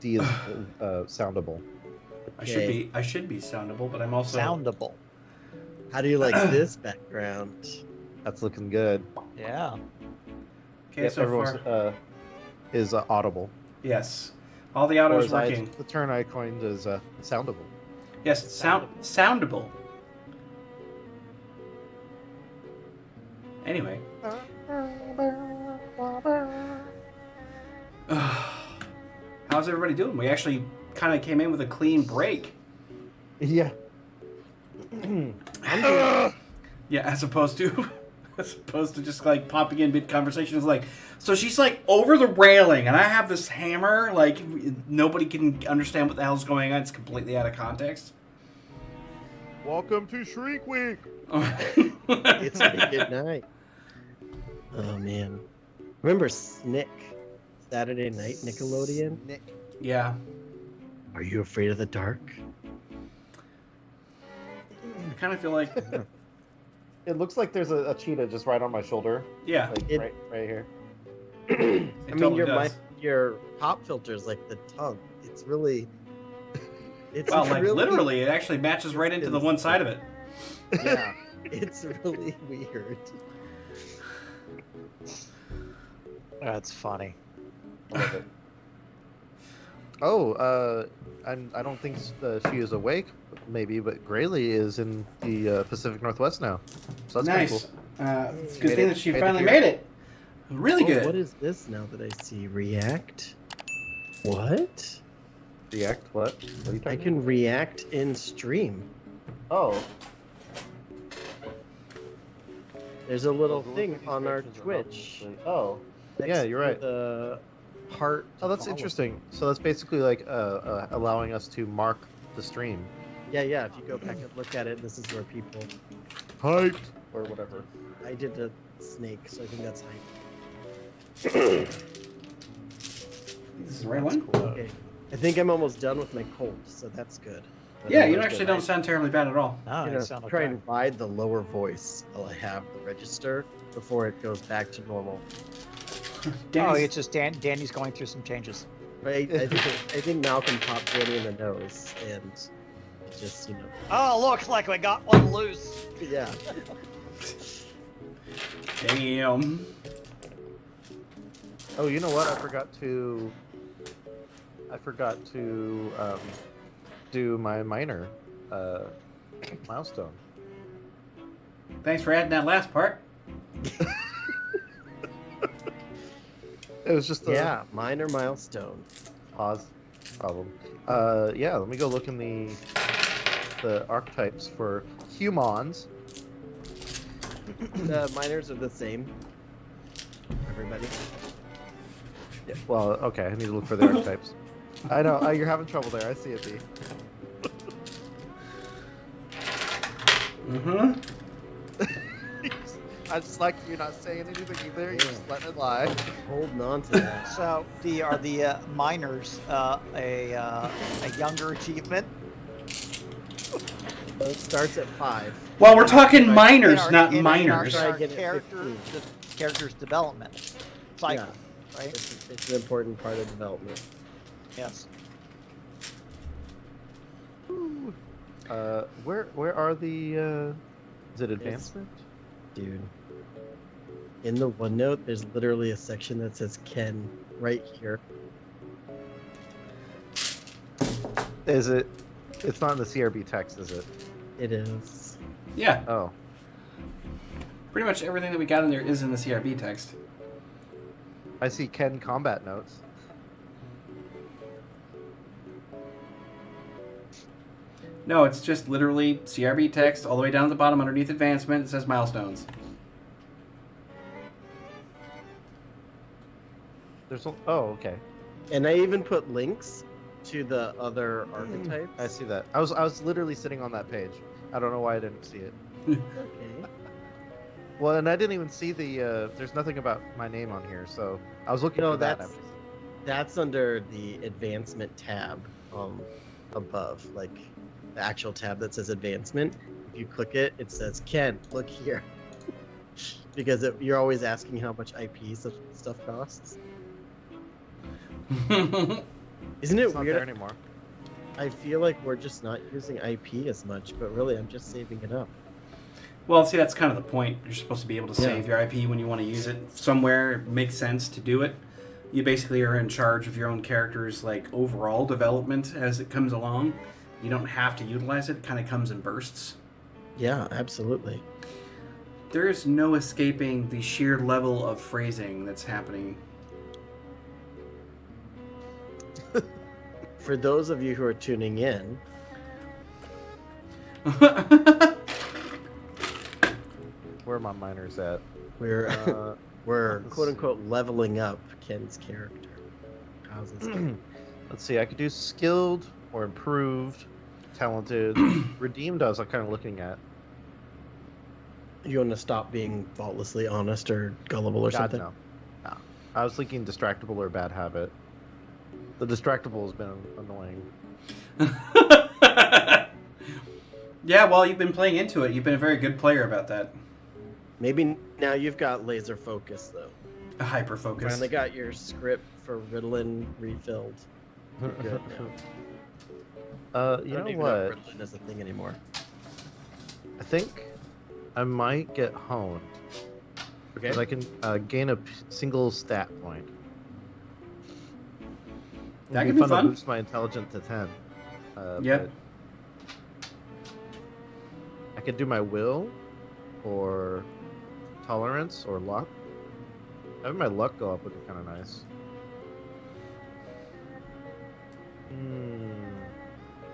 D is soundable. Okay. I should be soundable, but I'm also Soundable. How do you like this background? That's looking good. Yeah. Okay, Yep, so everyone's far. is audible. Yes. All the Or auto is as working. the term I coined is soundable. Yes, soundable. Anyway. How's everybody doing? We actually kind of came in with a clean break. Yeah. Yeah, as opposed to just like popping in mid conversation. It's like, so she's like over the railing, and I have this hammer. Like nobody can understand what the hell's going on. It's completely out of context. Welcome to Shriek Week. It's a good night. Oh man, remember Snick? Saturday night Nickelodeon. Nick. Yeah. Are you afraid of the dark? I kind of feel like, It looks like there's a cheetah just right on my shoulder. yeah. Like right here. It I mean, totally does. your pop filter's like the tongue. It's really. It's Well, like really, literally, it actually matches right into the one side of it. Yeah, it's really weird. That's funny. I love it. Oh, I don't think she is awake, maybe, but Graylee is in the Pacific Northwest now. So that's Nice. Kind of It's a good Made thing it- that she made it finally here. made it. Really Oh, good. what is this now that I see? React? What? cool. React? What? What are you I talking can react in stream. Oh. There's a little Google thing on our notifications are Twitch. not- Oh. next Yeah, you're to right. The heart. Oh, that's follow. interesting. So that's basically like allowing us to mark the stream. Yeah. If you go back and look at it, this is where people. Hyped or whatever. I did a snake, so I think that's hype. This is the right one? Okay. I think I'm almost done with my cold, so that's good. But Yeah, I'm you gonna actually go don't sound terribly bad at all. No, You you know, sound try okay. and ride the lower voice while I have the register before it goes back to normal. Oh, Danny's- it's just Danny's going through some changes. I think Malcolm popped Danny in the nose, and it just Oh, looks like we got one loose. yeah. Damn. Oh, you know what? I forgot to do my minor milestone. Thanks for adding that last part. It was just a Yeah, minor milestone. pause problem. Yeah, let me go look in the archetypes for humans. The minors are the same. Everybody. Yeah, well, okay, I need to look for the archetypes. I know, you're having trouble there. I see it, B. Mm-hmm. I just like you're not saying anything either. You're just letting it lie. Holding on to that. So, are the minors a younger achievement? So it starts at 5. Well, we're talking In minors, our- not in our- minors. Try In to our get it character's development cycle, right? It's an important part of development. Yes. Where are the is it advancement? Dude. In the OneNote, there's literally a section that says Ken right here. Is it? It's not in the CRB text, is it? It is. Yeah, Oh. pretty much everything that we got in there is in the CRB text. I see Ken combat notes. No, it's just literally CRB text all the way down to the bottom underneath advancement. It says milestones. Oh, okay. And I even put links to the other archetypes. I see that. I was literally sitting on that page. I don't know why I didn't see it. Okay. Well, and I didn't even see the. There's nothing about my name on here, so I was looking No, for that. that's under the advancement tab above, like the actual tab that says advancement. If you click it, it says Ken, look here. Because you're always asking how much IP stuff costs. Isn't it It's not there weird? anymore. I feel like we're just not using IP as much, but really, I'm just saving it up. Well, see, that's kind of the point. You're supposed to be able to Yeah. save your IP when you want to use it somewhere. It makes sense to do it. You basically are in charge of your own character's like overall development as it comes along. You don't have to utilize it. It kind of comes in bursts. Yeah, absolutely. There is no escaping the sheer level of phrasing that's happening. For those of you who are tuning in, Where are my miners at? we're Uh, we're let's- quote unquote leveling up Ken's character. How's this going? let's see. I could do skilled or improved, talented, redeemed. I was kind of looking at. You want to stop being thoughtlessly honest or gullible or God, something? no. I was thinking distractible or bad habit. The distractible has been annoying. Yeah, well, you've been playing into it. You've been a very good player about that. Maybe now you've got laser focus though. A hyper focus. Finally got your script for Ritalin refilled. You're good now. You I don't know even know if what? Ritalin is a thing anymore. I think I might get honed. Okay. Because I can gain a single stat point. That It'd could be to fun. boost my intelligence to 10. Yep. but I could do my will, or tolerance, or luck. Having my luck go up would be kind of nice.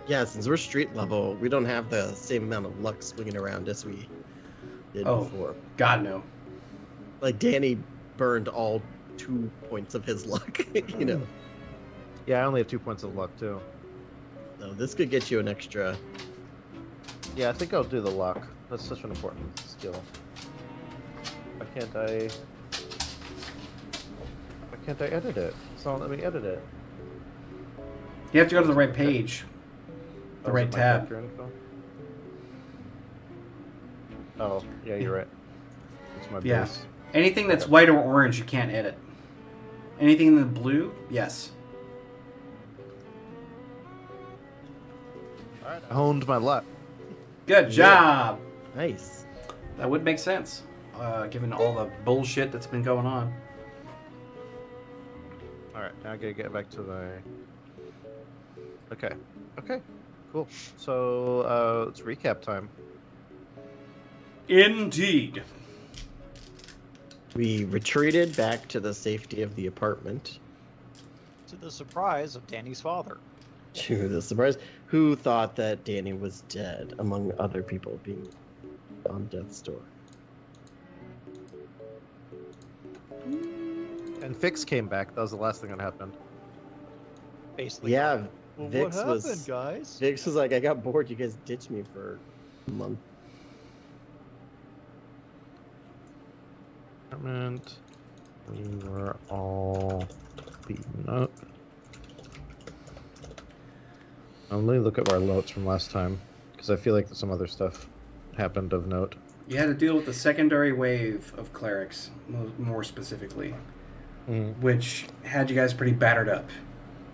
Yeah, since we're street level, we don't have the same amount of luck swinging around as we did Oh. before. God, no. Like Danny burned all 2 points of his luck, you know. Yeah, I only have 2 points of luck too. So this could get you an extra. Yeah, I think I'll do the luck. That's such an important skill. Why can't I edit it? It's not letting me edit it. You have to go to the right page. The Oh, is right it my tab. character info? Oh, yeah, you're right. It's my Yeah. base. Anything that's white or orange, you can't edit. Anything in the blue, yes. Alright, I honed my luck. Good job. Nice. That would make sense, given all the bullshit that's been going on. Alright, now I gotta get back to my... Okay, cool. So, it's recap time. Indeed. We retreated back to the safety of the apartment. To the surprise of Danny's father. To the surprise, who thought that Danny was dead, among other people being on death's door. And Fix came back. That was the last thing that happened. Basically. Yeah, Well, Vix what was- happened, guys? Vix was like, I got bored, you guys ditched me for a month. Apartment. We were all beaten up. Let me look at our notes from last time, because I feel like some other stuff happened of note. You had to deal with the secondary wave of clerics, more specifically, which had you guys pretty battered up.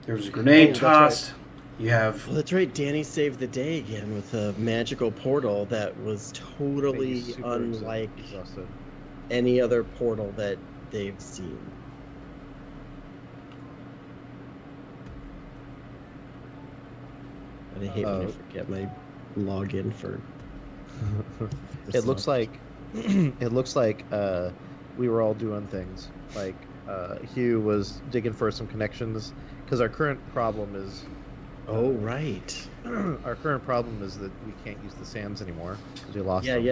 There was a grenade Oh, that's tossed. You have Well, that's right, Danny saved the day again with a magical portal that was totally Made me super unlike exhausted. any other portal that they've seen. And I hate when I forget my login for. It looks like it looks like we were all doing things. Like Hugh was digging for some connections, because our current problem is Oh right. our current problem is that we can't use the sands anymore because we lost Yeah, them.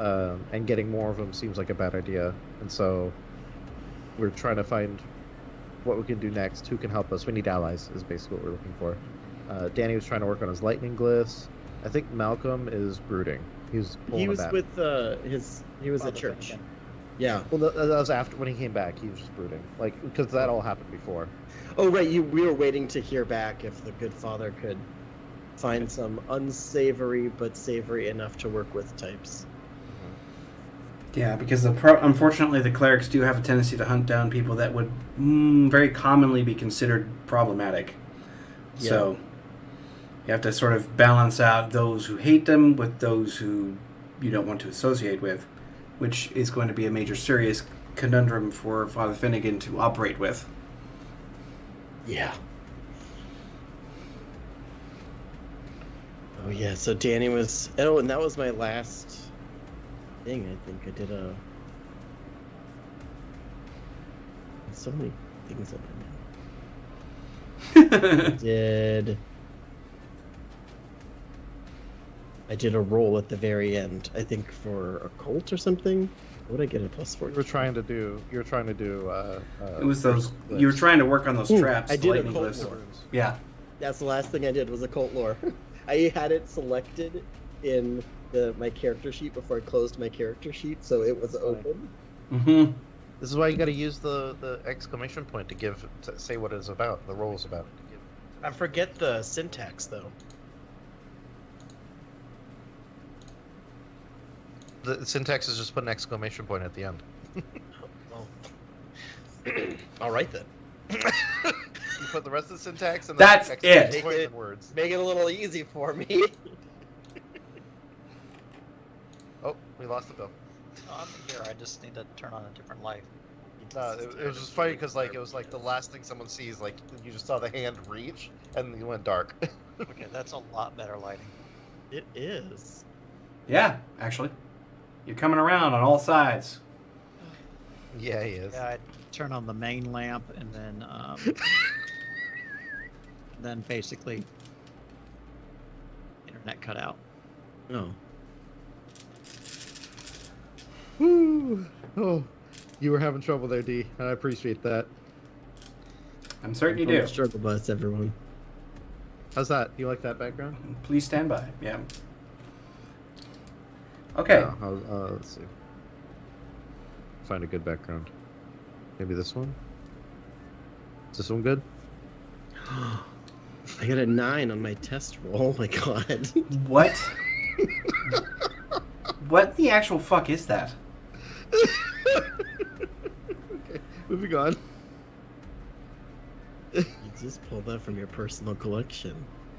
yeah. And getting more of them seems like a bad idea, and so we're trying to find what we can do next. Who can help us? We need allies, is basically what we're looking for. Danny was trying to work on his lightning glyphs. I think Malcolm is brooding. He's pulling He a was bat. with he was at Father church. Finnegan. Yeah. Well, that was after when he came back. He was just brooding, like, because that all happened before. Oh right, we were waiting to hear back if the good father could find some unsavory but savory enough to work with types. Yeah, because unfortunately the clerics do have a tendency to hunt down people that would very commonly be considered problematic. Yeah. So you have to sort of balance out those who hate them with those who you don't want to associate with, which is going to be a major serious conundrum for Father Finnegan to operate with. Yeah. Oh yeah, so Danny was... Oh, and that was my last thing, I think. I did so many things I've been I did a roll at the very end, I think for a cult or something. What did I get a +4? You were trying to do. It was those. You were trying to work on those traps. I the did a lightning cult glyphs. lore. Yeah. That's the last thing I did was a cult lore. I had it selected in my character sheet before I closed my character sheet, so it was open. Mm-hmm. This is why you got to use the exclamation point to say what it's about. The roll is about. I forget the syntax though. The syntax is just put an exclamation point at the end. All right then. You put the rest of the syntax and That's the exclamation it. point in words. Make it a little easy for me. Oh, we lost the bill. Oh, I'm here. I just need to turn on a different light. No, it was just funny because it was like the last thing someone sees. Like you just saw the hand reach and you went dark. Okay, that's a lot better lighting. It is. Yeah, actually. You're coming around on all sides. Yeah, he is. Yeah, I turn on the main lamp and then then basically internet cut out. Oh. Woo! Oh, you were having trouble there, D. I appreciate that. I'm certain you From the do. Struggle bus, everyone. How's that? Do you like that background? Please stand by. Yeah. Okay. Let's see. Find a good background. Maybe this one? Is this one good? I got a 9 on my test roll. Oh my god. What? What the actual fuck is that? Okay, moving on. You just pulled that from your personal collection.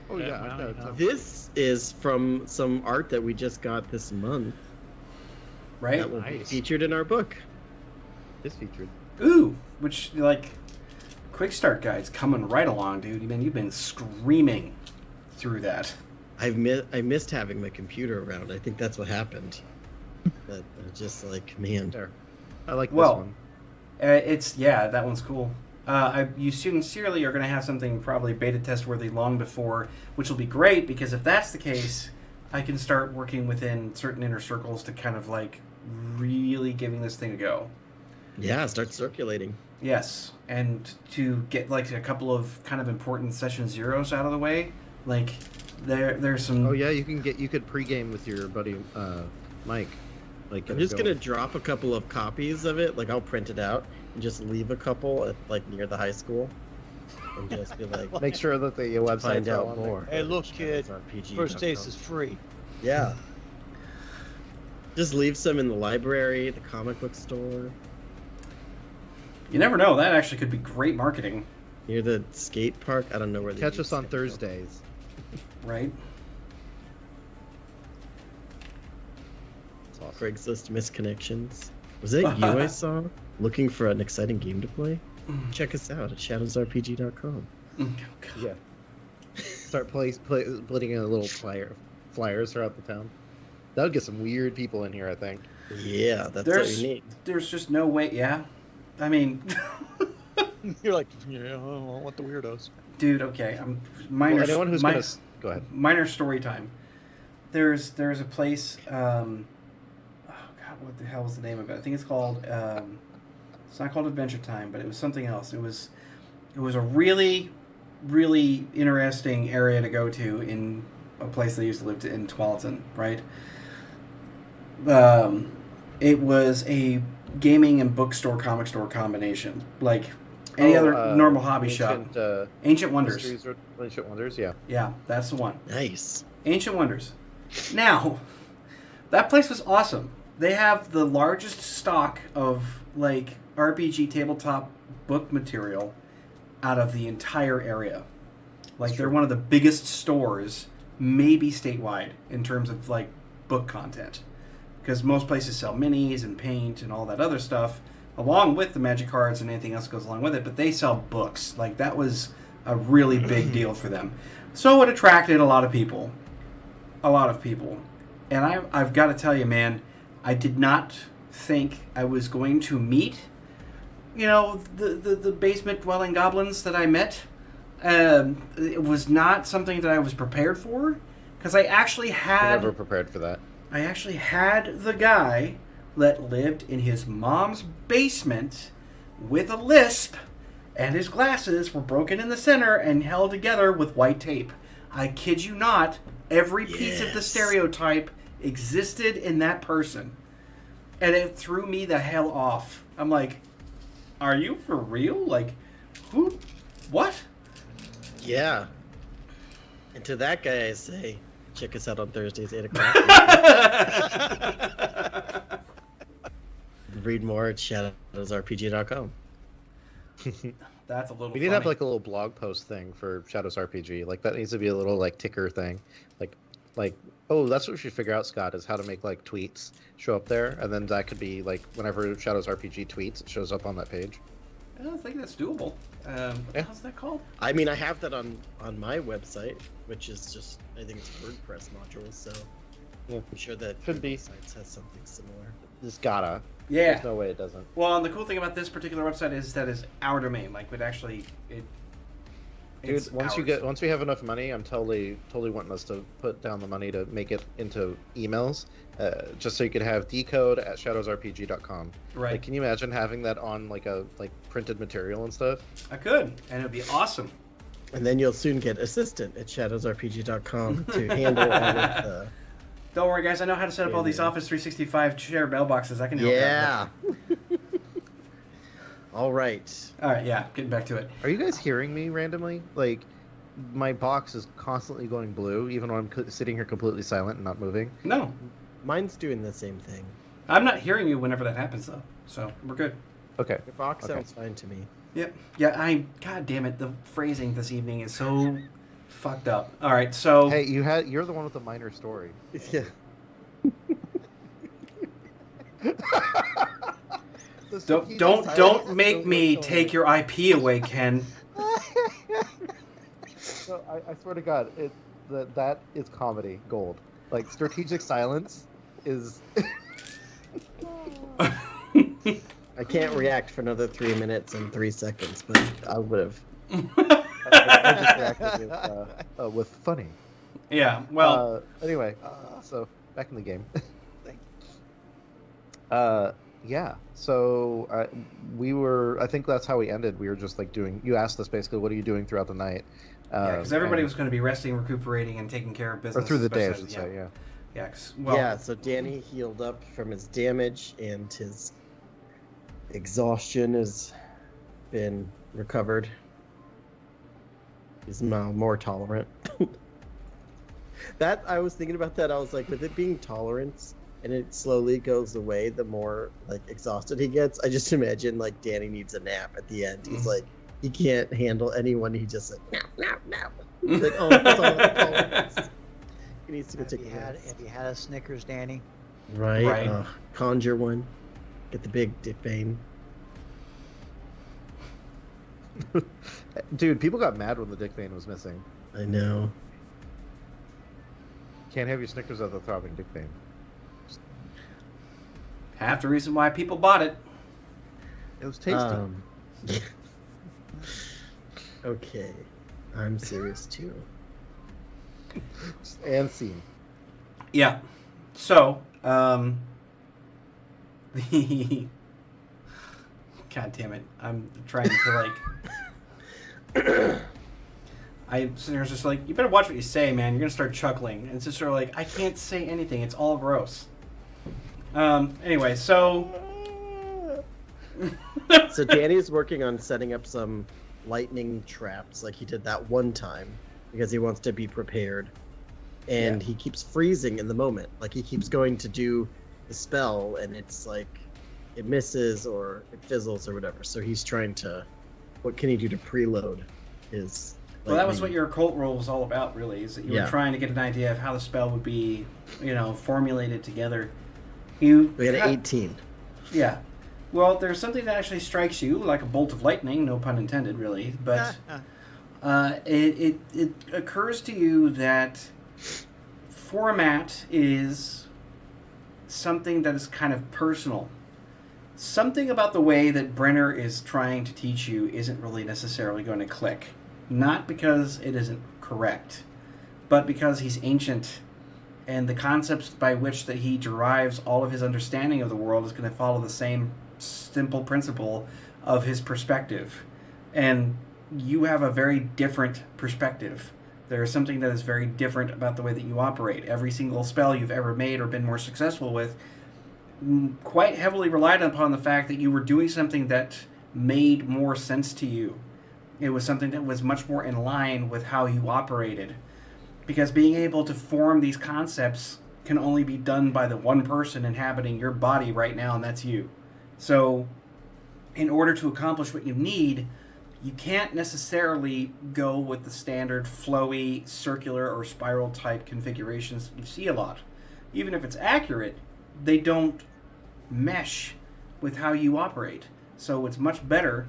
Oh Yeah, yeah, now no, you it's know. This is from some art that we just got this month. Right? That will be Nice. featured in our book. it's featured. Ooh, which like quick start guides coming right along, dude. Man, you've been screaming through that. I missed having my computer around. I think that's what happened. But just like, man. There. I like Well, this one. That one's cool. You sincerely are going to have something probably beta test worthy long before, which will be great because if that's the case, I can start working within certain inner circles to kind of like really giving this thing a go. Yeah, start circulating. Yes, and to get like a couple of kind of important session zeros out of the way, like there's some. Oh yeah, you could pregame with your buddy Mike. Like I'm just gonna drop a couple of copies of it. Like I'll print it out and just leave a couple at like near the high school, and just be like, make sure that the website find out more. Hey, look, kid. ShadowsRPG.com. First taste is free. Yeah. Just leave some in the library, the comic book store, You never know. That actually could be great marketing, near the skate park. I don't know where. they Catch do us on skate park. Thursdays. right? It's awesome. Craigslist misconnections. Was that you I saw looking for an exciting game to play? Check us out at ShadowsRPG.com. Oh, God. Yeah. Start putting in a little flyers throughout the town. That would get some weird people in here, I think. Yeah, that's what There's you need. there's just no way. Yeah, I mean, You're like, yeah, I don't want the weirdos. dude. Okay, I'm minor. Well, anyone who's gonna go ahead. Minor story time. There's a place. Oh God, what the hell was the name of it? I think it's called. It's not called Adventure Time, but it was something else. It was a really, really interesting area to go to in a place that I used to live in Tualatin, right? It was a gaming and bookstore, comic store combination, like any other normal hobby shop. Ancient Wonders. Ancient Wonders, yeah. Yeah, that's the one. Nice. Ancient Wonders. Now, that place was awesome. They have the largest stock of like RPG tabletop book material out of the entire area. Like they're one of the biggest stores, maybe statewide, in terms of like book content. Because most places sell minis and paint and all that other stuff, along with the magic cards and anything else that goes along with it. But they sell books. Like that was a really big deal for them. So it attracted a lot of people. A lot of people. And I've got to tell you, man, I did not think I was going to meet, the basement dwelling goblins that I met. It was not something that I was prepared for. Because I actually had... You're never prepared for that. I actually had the guy that lived in his mom's basement with a lisp, and his glasses were broken in the center and held together with white tape. I kid you not, every piece of the stereotype existed in that person. And it threw me the hell off. I'm like, are you for real? Like, who? What? Yeah. And to that guy I say, check us out on Thursdays, 8 o'clock. Read more at ShadowsRPG.com. That's a little We need to have like a little blog post thing for Shadows RPG. Like that needs to be a little like ticker thing. Like oh, that's what we should figure out, Scott, is how to make like tweets show up there, and then that could be like whenever Shadows RPG tweets, it shows up on that page. I don't think that's doable. What the hell's that called? I mean, I have that on my website, which is just, I think it's WordPress modules, so Yeah. I'm sure that Should be. sites has something similar. It's gotta. Yeah. There's no way it doesn't. Well, and the cool thing about this particular website is that it's our domain. Like, it actually, it's Dude, once we have enough money, I'm totally wanting us to put down the money to make it into emails, just so you could have decode at shadowsrpg.com. Right. Like, can you imagine having that on like a printed material and stuff? I could, and it'd be awesome. And then you'll soon get assistant at shadowsrpg.com to handle all of the... Don't worry, guys. I know how to set up all these Office 365 shared mailboxes. I can help you out. Yeah. All right. All right, yeah. Getting back to it. Are you guys hearing me randomly? Like, my box is constantly going blue, even when I'm sitting here completely silent and not moving. No, Mine's doing the same thing. I'm not hearing you whenever that happens, though. So we're good. Okay. Your box Okay. sounds fine to me. Yep. Yeah. God damn it. The phrasing this evening is so fucked up. All right. So. Hey, you're the one with the minor story. Yeah. Don't make me take your IP away, Ken. No, I swear to God, that is comedy gold. Like, strategic silence is. I can't react for another 3 minutes and 3 seconds, but I would have. I just reacted with funny. Yeah. Well. Anyway, so back in the game. Yeah. So we were. I think that's how we ended. We were just like doing. You asked us basically, what are you doing throughout the night? Yeah, because everybody was going to be resting, recuperating, and taking care of business. Or through the day, I especially- should say. Yeah. Yeah. Yeah, so Danny healed up from his damage, and his exhaustion has been recovered. He's now more tolerant. That I was thinking about that. I was like, with it being tolerance, and it slowly goes away the more like exhausted he gets. I just imagine like Danny needs a nap at the end. He's like, he can't handle anyone. He just like nap. Like, oh, that's all tolerance. He needs to go take a rest. Have you had a Snickers, Danny? Right. Conjure one. Get the big Dick Bane. Dude, people got mad when the Dick Bane was missing. I know. Can't have your Snickers without the throbbing Dick Bane. Half the reason why people bought it. It was tasty. Okay. I'm serious too. And scene. Yeah. So, the God damn it! I'm trying to I'm sitting here just like, you better watch what you say, man. You're gonna start chuckling. And it's just sort of like, I can't say anything. It's all gross. Anyway, so. So Danny's working on setting up some lightning traps, like he did that one time, because he wants to be prepared. And he keeps freezing in the moment. Like he keeps going to do the spell, and it's like it misses or it fizzles or whatever. So he's trying to, what can he do to preload his Well, that was lightning. what your occult role was all about, really, is that you were trying to get an idea of how the spell would be, formulated together. We had an 18. Yeah. Well, there's something that actually strikes you like a bolt of lightning, no pun intended, really, but it occurs to you that format is something that is kind of personal. Something about the way that Brenner is trying to teach you isn't really necessarily going to click. Not because it isn't correct, but because he's ancient, and the concepts by which that he derives all of his understanding of the world is going to follow the same simple principle of his perspective. And you have a very different perspective. There is something that is very different about the way that you operate. Every single spell you've ever made or been more successful with quite heavily relied upon the fact that you were doing something that made more sense to you. It was something that was much more in line with how you operated. Because being able to form these concepts can only be done by the one person inhabiting your body right now, and that's you. So, in order to accomplish what you need, you can't necessarily go with the standard flowy, circular, or spiral type configurations you see a lot. Even if it's accurate, they don't mesh with how you operate. So it's much better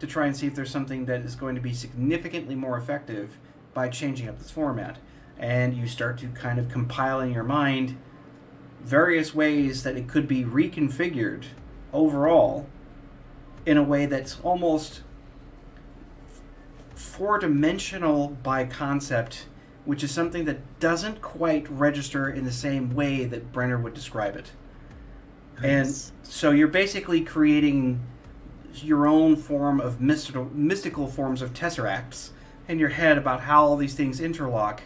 to try and see if there's something that is going to be significantly more effective by changing up this format. And you start to kind of compile in your mind various ways that it could be reconfigured overall in a way that's almost four-dimensional by concept, which is something that doesn't quite register in the same way that Brenner would describe it. Nice. And so you're basically creating your own form of mystical forms of tesseracts in your head about how all these things interlock,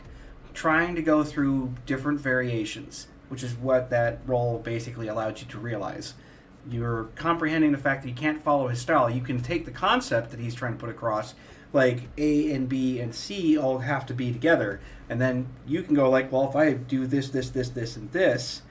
trying to go through different variations, which is what that role basically allowed you to realize. You're comprehending the fact that you can't follow his style. You can take the concept that he's trying to put across, like A and B and C all have to be together, and then you can go like, well, if I do this, this, this, this, and this,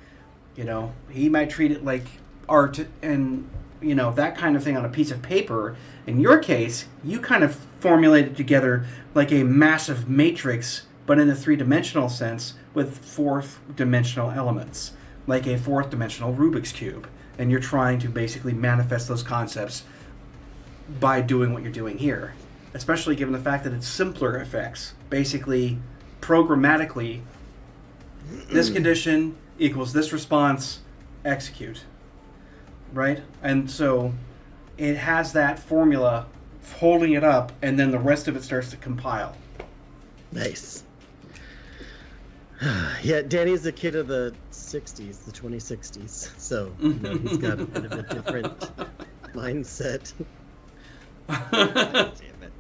he might treat it like art and, that kind of thing on a piece of paper. In your case, you kind of formulated together like a massive matrix, but in a three-dimensional sense with fourth-dimensional elements, like a fourth-dimensional Rubik's Cube. And you're trying to basically manifest those concepts by doing what you're doing here, especially given the fact that it's simpler effects. Basically, programmatically, this condition equals this response, execute. Right? And so it has that formula holding it up, and then the rest of it starts to compile. Nice. Yeah, Danny's a kid of the 60s, the 2060s, so he's got a bit of a different mindset. Damn it.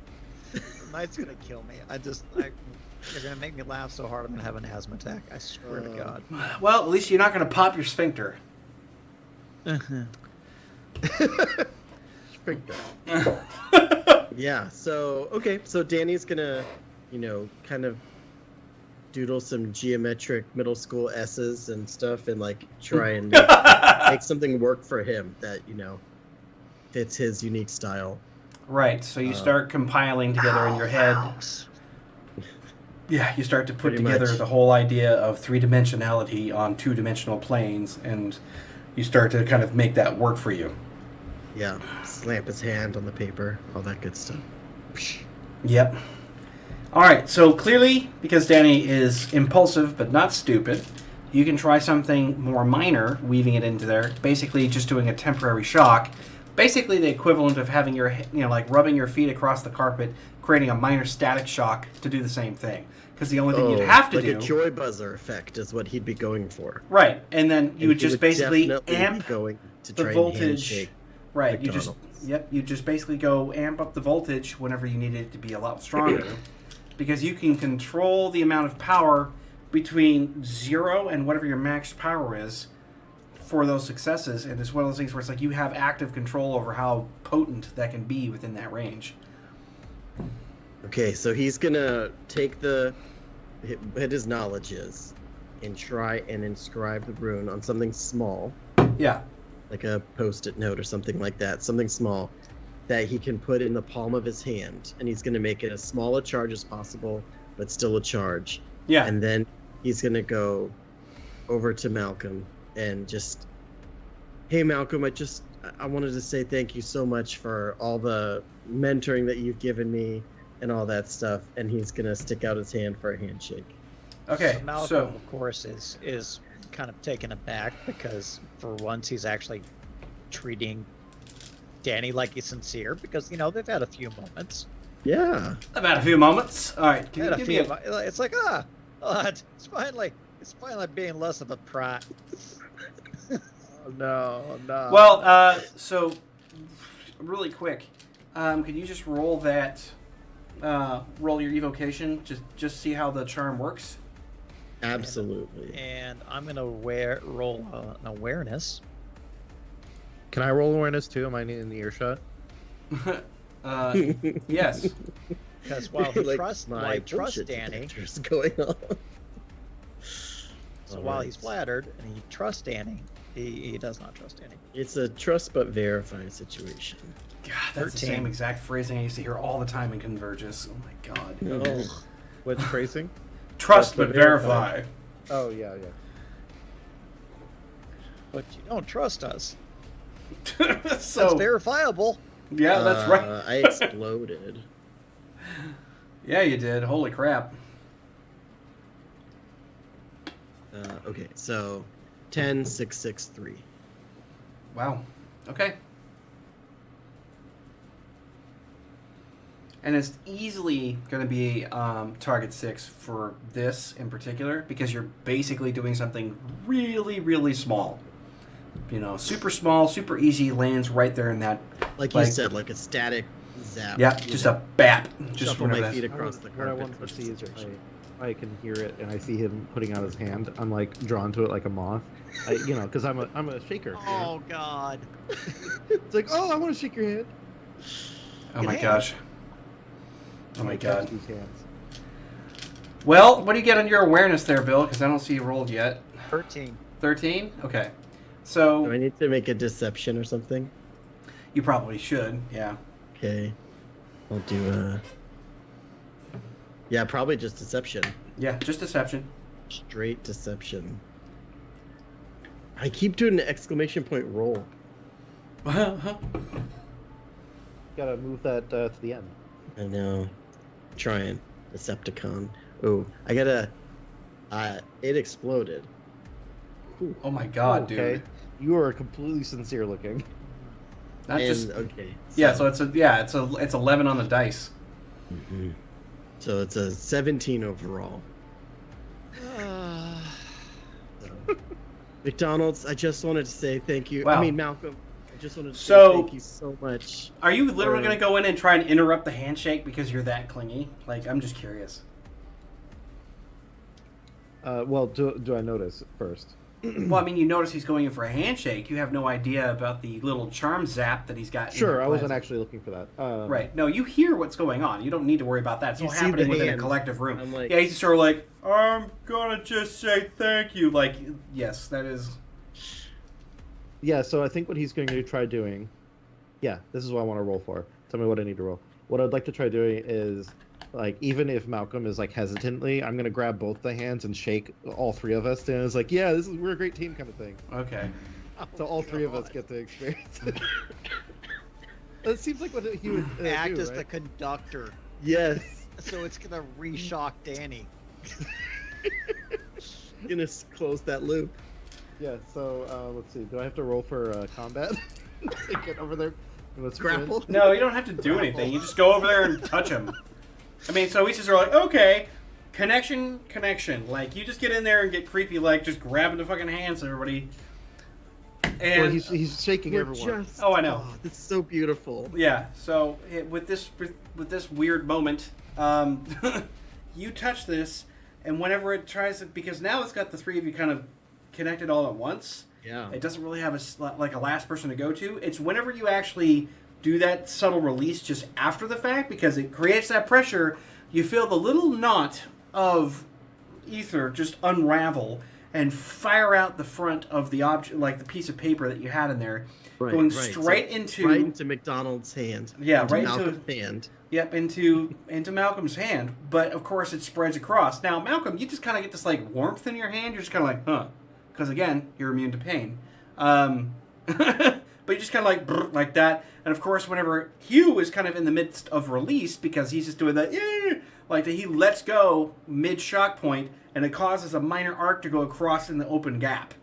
Night's gonna kill me. You're gonna make me laugh so hard I'm gonna have an asthma attack. I swear to God. Well, at least you're not gonna pop your sphincter. Yeah, so Danny's gonna, kind of doodle some geometric middle school S's and stuff and try and make something work for him that, fits his unique style. Right, so you start compiling together in your head. Yeah, you start to put together the whole idea of three-dimensionality on two-dimensional planes, and you start to kind of make that work for you. Yeah, slamp his hand on the paper, all that good stuff. Yep. All right, so clearly, because Danny is impulsive but not stupid, you can try something more minor, weaving it into there, basically just doing a temporary shock. Basically the equivalent of having your, rubbing your feet across the carpet, creating a minor static shock to do the same thing. Because the only thing you'd have to do... Like a joy buzzer effect is what he'd be going for. Right, and then you would just basically amp going to the voltage. Right, McDonald's. you just basically go amp up the voltage whenever you need it to be a lot stronger. Because you can control the amount of power between 0 and whatever your max power is for those successes, and it's one of those things where it's like you have active control over how potent that can be within that range. Okay, so he's gonna take what his knowledge is and try and inscribe the rune on something small. Yeah. Like a post-it note or something like that, something small. that he can put in the palm of his hand, and he's going to make it as small a charge as possible, but still a charge. Yeah. And then he's going to go over to Malcolm and just, hey, Malcolm, I wanted to say thank you so much for all the mentoring that you've given me and all that stuff. And he's going to stick out his hand for a handshake. Okay. Malcolm, So of course, is kind of taken aback because for once he's actually treating Danny like he's sincere because they've had a few moments. Yeah. I've had a few moments. All right. Can you give me a... It's like it's finally being less of a prat. Oh, no. Well, so really quick, can you just roll that? Roll your evocation. Just see how the charm works. Absolutely. And I'm gonna roll an awareness. Can I roll awareness too? Am I in the earshot? Yes. Because while he Like trusts my trusts bullshit Danny, detector's going on. so while he's flattered and he trusts Danny, he does not trust Danny. It's a trust but verify situation. God, that's the 13. same exact phrasing I used to hear all the time in Convergys. Oh my God. Oh. What's phrasing? Trust but verify. Oh, yeah. But you don't trust us. So That's verifiable. yeah, that's right. I exploded. Yeah, you did. Holy crap. Okay, so 10, 6, 6, 3. Wow. Okay. And it's easily going to be target 6 for this in particular because you're basically doing something really, really small. Super small, super easy, lands right there in that. Like you said, like a static zap. Yeah, just a bap. Just Shuffle my whenever feet that's... across the What I carpet. want to see is if I can hear it and I see him putting out his hand. I'm like drawn to it like a moth. Because I'm a shaker. Oh God. It's like, oh, I want to shake your hand. Oh my Hand. gosh. Oh my I touch God. these hands. Well, what do you get on your awareness there, Bill? Because I don't see you rolled yet. 13. 13? Okay. Do So I need to make a deception or something? you probably should, yeah. Okay. I'll do yeah, probably just deception. Yeah, just deception. Straight deception. I keep doing the exclamation point roll. Gotta move that to the end. I know. Trying. Decepticon. Oh, I gotta. It exploded. Oh my God, Okay. dude. You are completely sincere looking. Not And, just okay. yeah. So it's 11 on the dice. Mhm. So it's a 17 overall. McDonald's, I just wanted to say thank you. Wow. I mean, Malcolm, I just wanted to say So- thank you so much. Are you literally Or- going to go in and try and interrupt the handshake because you're that clingy? Like, I'm just curious. Well, do I notice first? Well, I mean, you notice he's going in for a handshake. You have no idea about the little charm zap that he's got. in Sure, the I wasn't plasma. actually looking for that. Right. No, you hear what's going on. You don't need to worry about that. It's You all see happening the within a hand. collective room. I'm like- yeah, he's just sort of like, I'm gonna just say thank you. Like, yes, that is. Yeah, so I think what he's going to try doing... Yeah, this is what I want to roll for. Tell me what I need to roll. What I'd like to try doing is, like, even if Malcolm is, like, hesitantly, I'm going to grab both the hands and shake all three of us. And it's like, yeah, we're a great team kind of thing. Okay. So all three of us get to experience it. That seems like what he would Act do, as the right? conductor, Yes. so it's gonna re-shock Danny. Gonna close that loop. Yeah, so let's see. Do I have to roll for combat? To get over there? and let's Grapple. sprint? No, you don't have to do anything. You just go over there and touch him. I mean, so we just are like, okay, connection. Like, you just get in there and get creepy, like, just grabbing the fucking hands of everybody. And Well, he's shaking We're everyone. Oh, I know. Oh, that's so beautiful. yeah, so with this weird moment, you touch this, and whenever it tries to, because now it's got the three of you kind of connected all at once. Yeah. It doesn't really have a last person to go to. It's whenever you actually do that subtle release just after the fact, because it creates that pressure. You feel the little knot of ether just unravel, and fire out the front of the object, like the piece of paper that you had in there, going straight into McDonald's hand. Yeah, into right Malcolm's into hand. Yep, into Malcolm's hand. But of course, it spreads across. Now, Malcolm, you just kind of get this like warmth in your hand. You're just kind of like, huh, because again, you're immune to pain. But you just kind of like brr, like that. And of course, whenever Hugh is kind of in the midst of release, because he's just doing that, like that, he lets go mid shock point, and it causes a minor arc to go across in the open gap.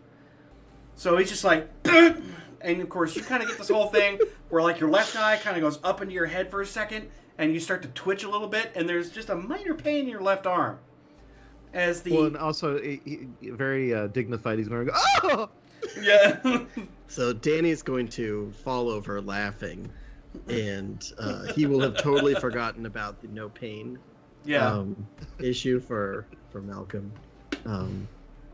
So he's just like, and of course, you kind of get this whole thing where like your left eye kind of goes up into your head for a second, and you start to twitch a little bit, and there's just a minor pain in your left arm. As the and also very dignified, he's going to go, oh! Yeah. So Danny's going to fall over laughing, and he will have totally forgotten about the no pain issue for Malcolm.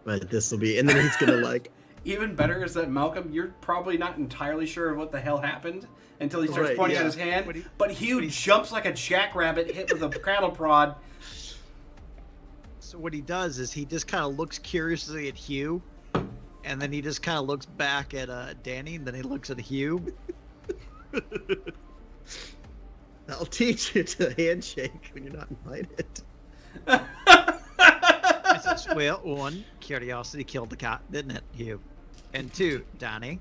But this will be, and then he's gonna like. Even better is that Malcolm, you're probably not entirely sure of what the hell happened until he starts pointing at his hand. But Hugh jumps like a jackrabbit hit with a cattle prod. So what he does is he just kind of looks curiously at Hugh, and then he just kind of looks back at Danny, and then he looks at Hugh. I'll teach you to handshake when you're not invited. I says, well, one, curiosity killed the cat, didn't it, Hugh? And two, Danny,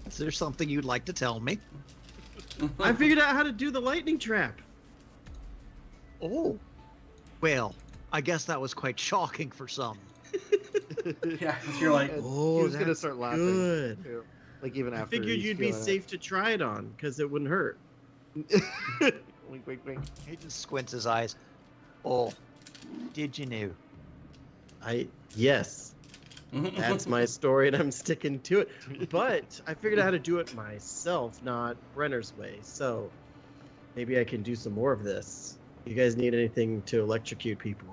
is there something you'd like to tell me? I figured out how to do the lightning trap. Oh, well, I guess that was quite shocking for some. Yeah, you're like, he was going to start laughing. Good. Yeah. Like even I after. figured you'd be safe to try it on because it wouldn't hurt. Wink, wink, wink. He just squints his eyes. Oh, did you know? Yes. That's my story, and I'm sticking to it. But I figured out how to do it myself, not Brenner's way. So maybe I can do some more of this. You guys need anything to electrocute people?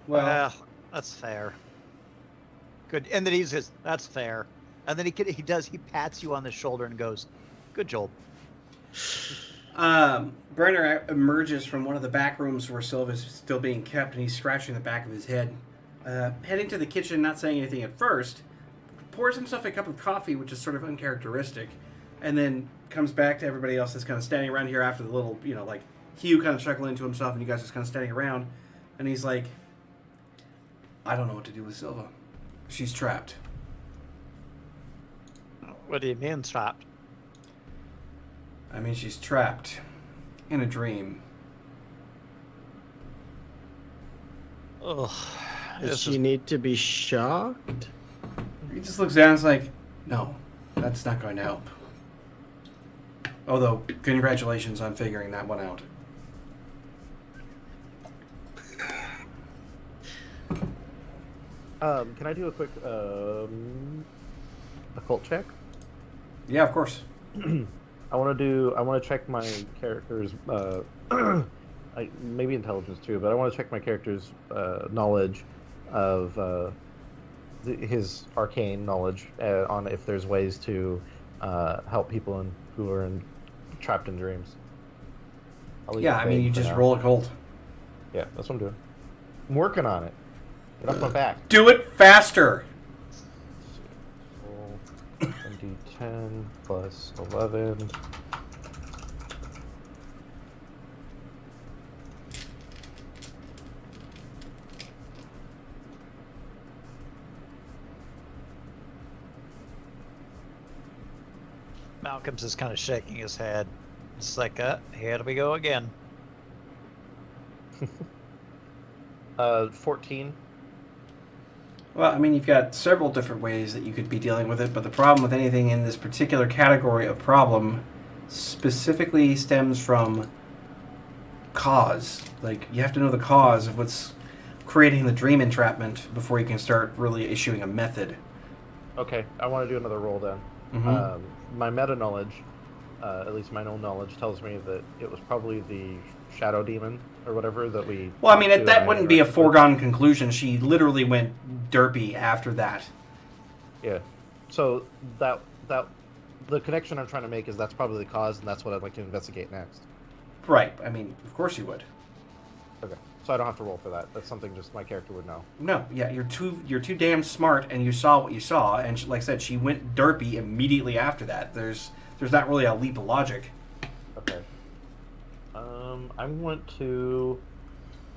well, That's fair. Good. And then he says, that's fair. And then he pats you on the shoulder and goes, good job. Brenner emerges from one of the back rooms where Silva's still being kept, and he's scratching the back of his head. Heading to the kitchen, not saying anything at first, pours himself a cup of coffee, which is sort of uncharacteristic, and then comes back to everybody else that's kind of standing around here after the little, like Hugh kind of chuckling to himself, and you guys just kind of standing around, and he's like, I don't know what to do with Silva. She's trapped. What do you mean trapped? I mean, she's trapped in a dream. Ugh. Does she need to be shocked? He just looks down and is like, no, that's not going to help. Although, congratulations on figuring that one out. Can I do a quick occult check? Yeah, of course. I want to check my character's maybe intelligence too, but I want to check my character's knowledge of his arcane knowledge on if there's ways to help people who are trapped in dreams. Yeah, I mean, you just roll a cold. Yeah, that's what I'm doing. I'm working on it. Get off my back. Do it faster! Roll 1d10 plus 11. Malcolm's just kind of shaking his head. It's like, here we go again. 14. Well, I mean, you've got several different ways that you could be dealing with it, but the problem with anything in this particular category of problem specifically stems from cause. Like, you have to know the cause of what's creating the dream entrapment before you can start really issuing a method. Okay, I want to do another roll then. Mm-hmm. My meta knowledge, at least my own knowledge, tells me that it was probably the shadow demon or whatever that we. Well, I mean, that wouldn't be a foregone conclusion. She literally went derpy after that. Yeah. So that the connection I'm trying to make is that's probably the cause, and that's what I'd like to investigate next. Right. I mean, of course you would. Okay. So I don't have to roll for that. That's something just my character would know. No, yeah, you're too damn smart, and you saw what you saw, and like I said, she went derpy immediately after that. There's not really a leap of logic. Okay. I want to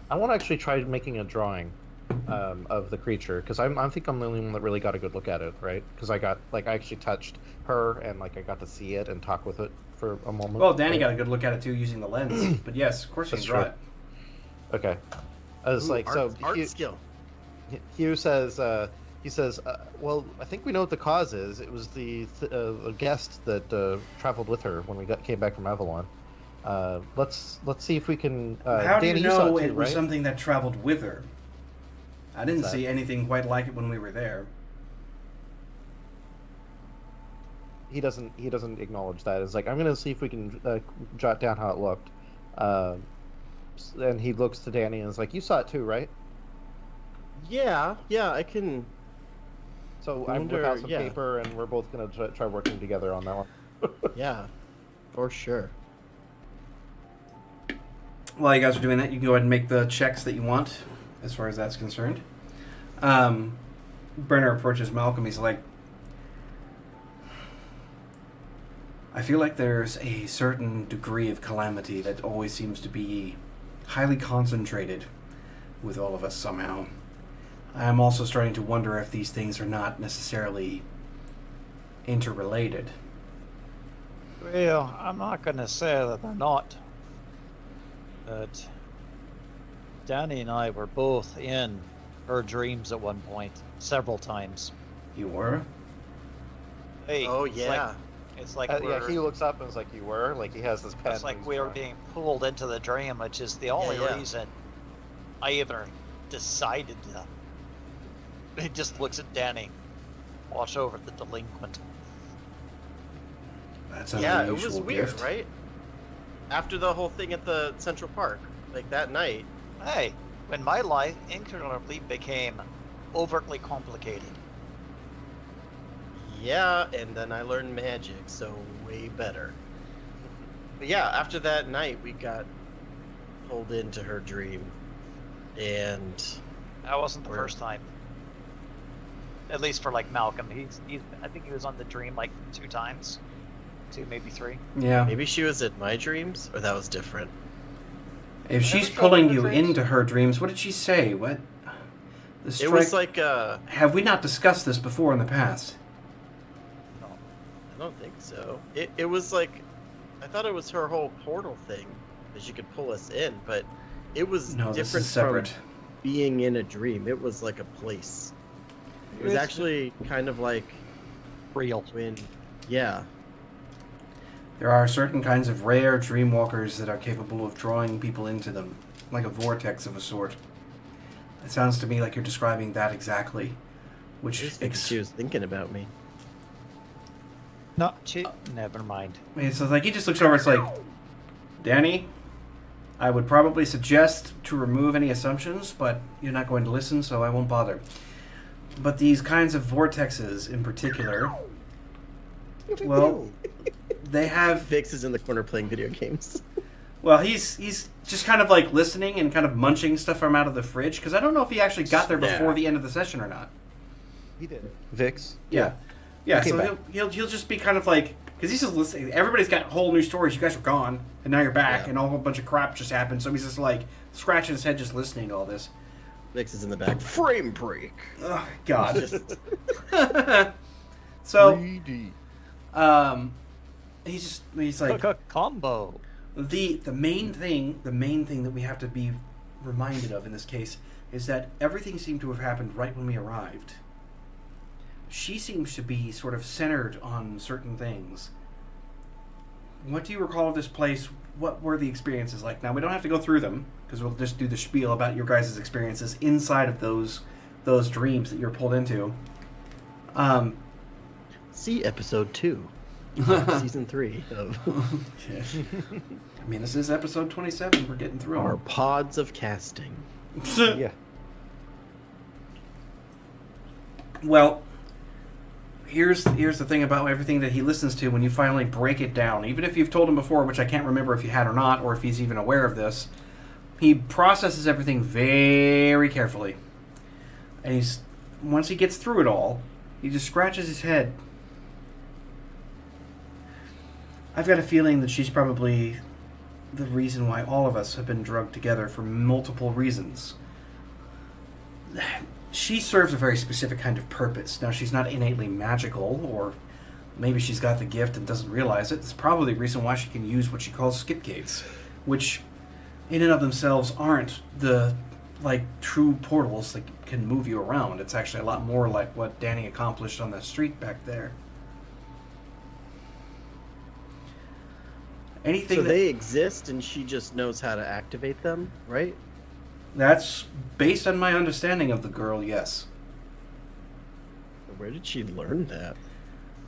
actually try making a drawing of the creature, because I think I'm the only one that really got a good look at it, right? Because I actually touched her, and I got to see it and talk with it for a moment. Well, Danny got a good look at it too using the lens, but yes, of course you can draw it. Okay. I was art skill. Hugh says, well, I think we know what the cause is. It was the guest that traveled with her when we came back from Avalon. Let's see if we can. How Danny, do you know it it was right? something that traveled with her? I didn't see anything quite like it when we were there. He doesn't acknowledge that. It's like, I'm going to see if we can jot down how it looked. And he looks to Danny and is like, you saw it too, right? Yeah, I can. So I whip out some paper, and we're both going to try working together on that one. Yeah, for sure. While you guys are doing that, you can go ahead and make the checks that you want, as far as that's concerned. Brenner approaches Malcolm. He's like, I feel like there's a certain degree of calamity that always seems to be highly concentrated with all of us somehow. I am also starting to wonder if these things are not necessarily interrelated. Well, I'm not going to say that they're not. But Danny and I were both in her dreams at one point, several times. You were? Hey, oh, yeah. It's like yeah, he looks up and is like, you were? Like, he has this pen. It's like we were being pulled into the dream, which is the only reason I even decided to. He just looks at Danny, watch over the delinquent. That's an it unusual was weird, gift. right? After the whole thing at the Central Park, like that night. Hey, when my life incredibly became overtly complicated. Yeah, and then I learned magic, so way better. But yeah, after that night, we got pulled into her dream, and that wasn't the first time. At least for like Malcolm, he's I think he was on the dream like 2 times, 2 maybe 3. Yeah. Maybe she was in my dreams, or that was different. If she's pulling you into her dreams, what did she say? What? It was like Have we not discussed this before in the past? No, I don't think so. It was like, I thought it was her whole portal thing that she could pull us in, but it was different from being in a dream. It was like a place. It was actually kind of like real. Yeah. There are certain kinds of rare dreamwalkers that are capable of drawing people into them, like a vortex of a sort. It sounds to me like you're describing that exactly. Which she was thinking about me. No, never mind. So like he just looks over. It's like, Danny, I would probably suggest to remove any assumptions, but you're not going to listen, so I won't bother. But these kinds of vortexes, in particular, well, they have. Vix is in the corner playing video games. Well, he's just kind of like listening and kind of munching stuff from out of the fridge, because I don't know if he actually got there before the end of the session or not. He did. Vix? Yeah. So he'll just be kind of like, because he's just listening. Everybody's got whole new stories. You guys are gone, and now you're back, and a whole bunch of crap just happened. So he's just like scratching his head, just listening to all this. Vix is in the back. Frame break. Oh God. So 3D. He's like a combo. The main thing that we have to be reminded of in this case is that everything seemed to have happened right when we arrived. She seems to be sort of centered on certain things. What do you recall of this place? What were the experiences like? Now, we don't have to go through them, because we'll just do the spiel about your guys' experiences inside of those dreams that you're pulled into. See episode 2. Season 3 of Okay. I mean, this is episode 27. We're getting through our them. pods of casting. Yeah. Well, here's the thing about everything that he listens to when you finally break it down. Even if you've told him before, which I can't remember if you had or not, or if he's even aware of this, He processes everything very carefully. And once he gets through it all, he just scratches his head. I've got a feeling that she's probably the reason why all of us have been drugged together for multiple reasons. She serves a very specific kind of purpose. Now, she's not innately magical, or maybe she's got the gift and doesn't realize it. It's probably the reason why she can use what she calls skip gates, which in and of themselves aren't the true portals that can move you around. It's actually a lot more like what Danny accomplished on that street back there. Anything so they exist, and she just knows how to activate them, right? That's based on my understanding of the girl, yes. Where did she learn that?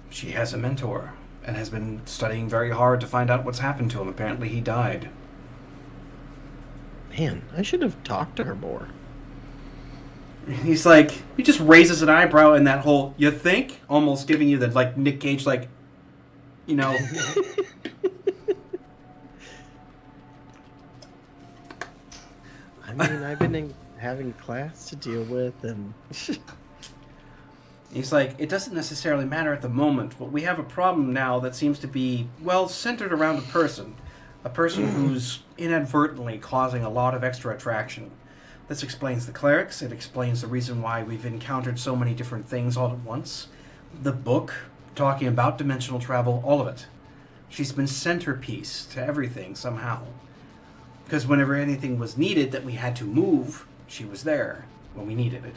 She has a mentor, and has been studying very hard to find out what's happened to him. Apparently he died. Man, I should have talked to her more. He's like, he just raises an eyebrow in that whole, you think? Almost giving you the, Nick Cage, you know... I mean, I've been having class to deal with, and... He's like, it doesn't necessarily matter at the moment, but we have a problem now that seems to be, centered around a person. A person who's inadvertently causing a lot of extra attraction. This explains the clerics. It explains the reason why we've encountered so many different things all at once. The book, talking about dimensional travel, all of it. She's been centerpiece to everything somehow. Because whenever anything was needed that we had to move, she was there when we needed it.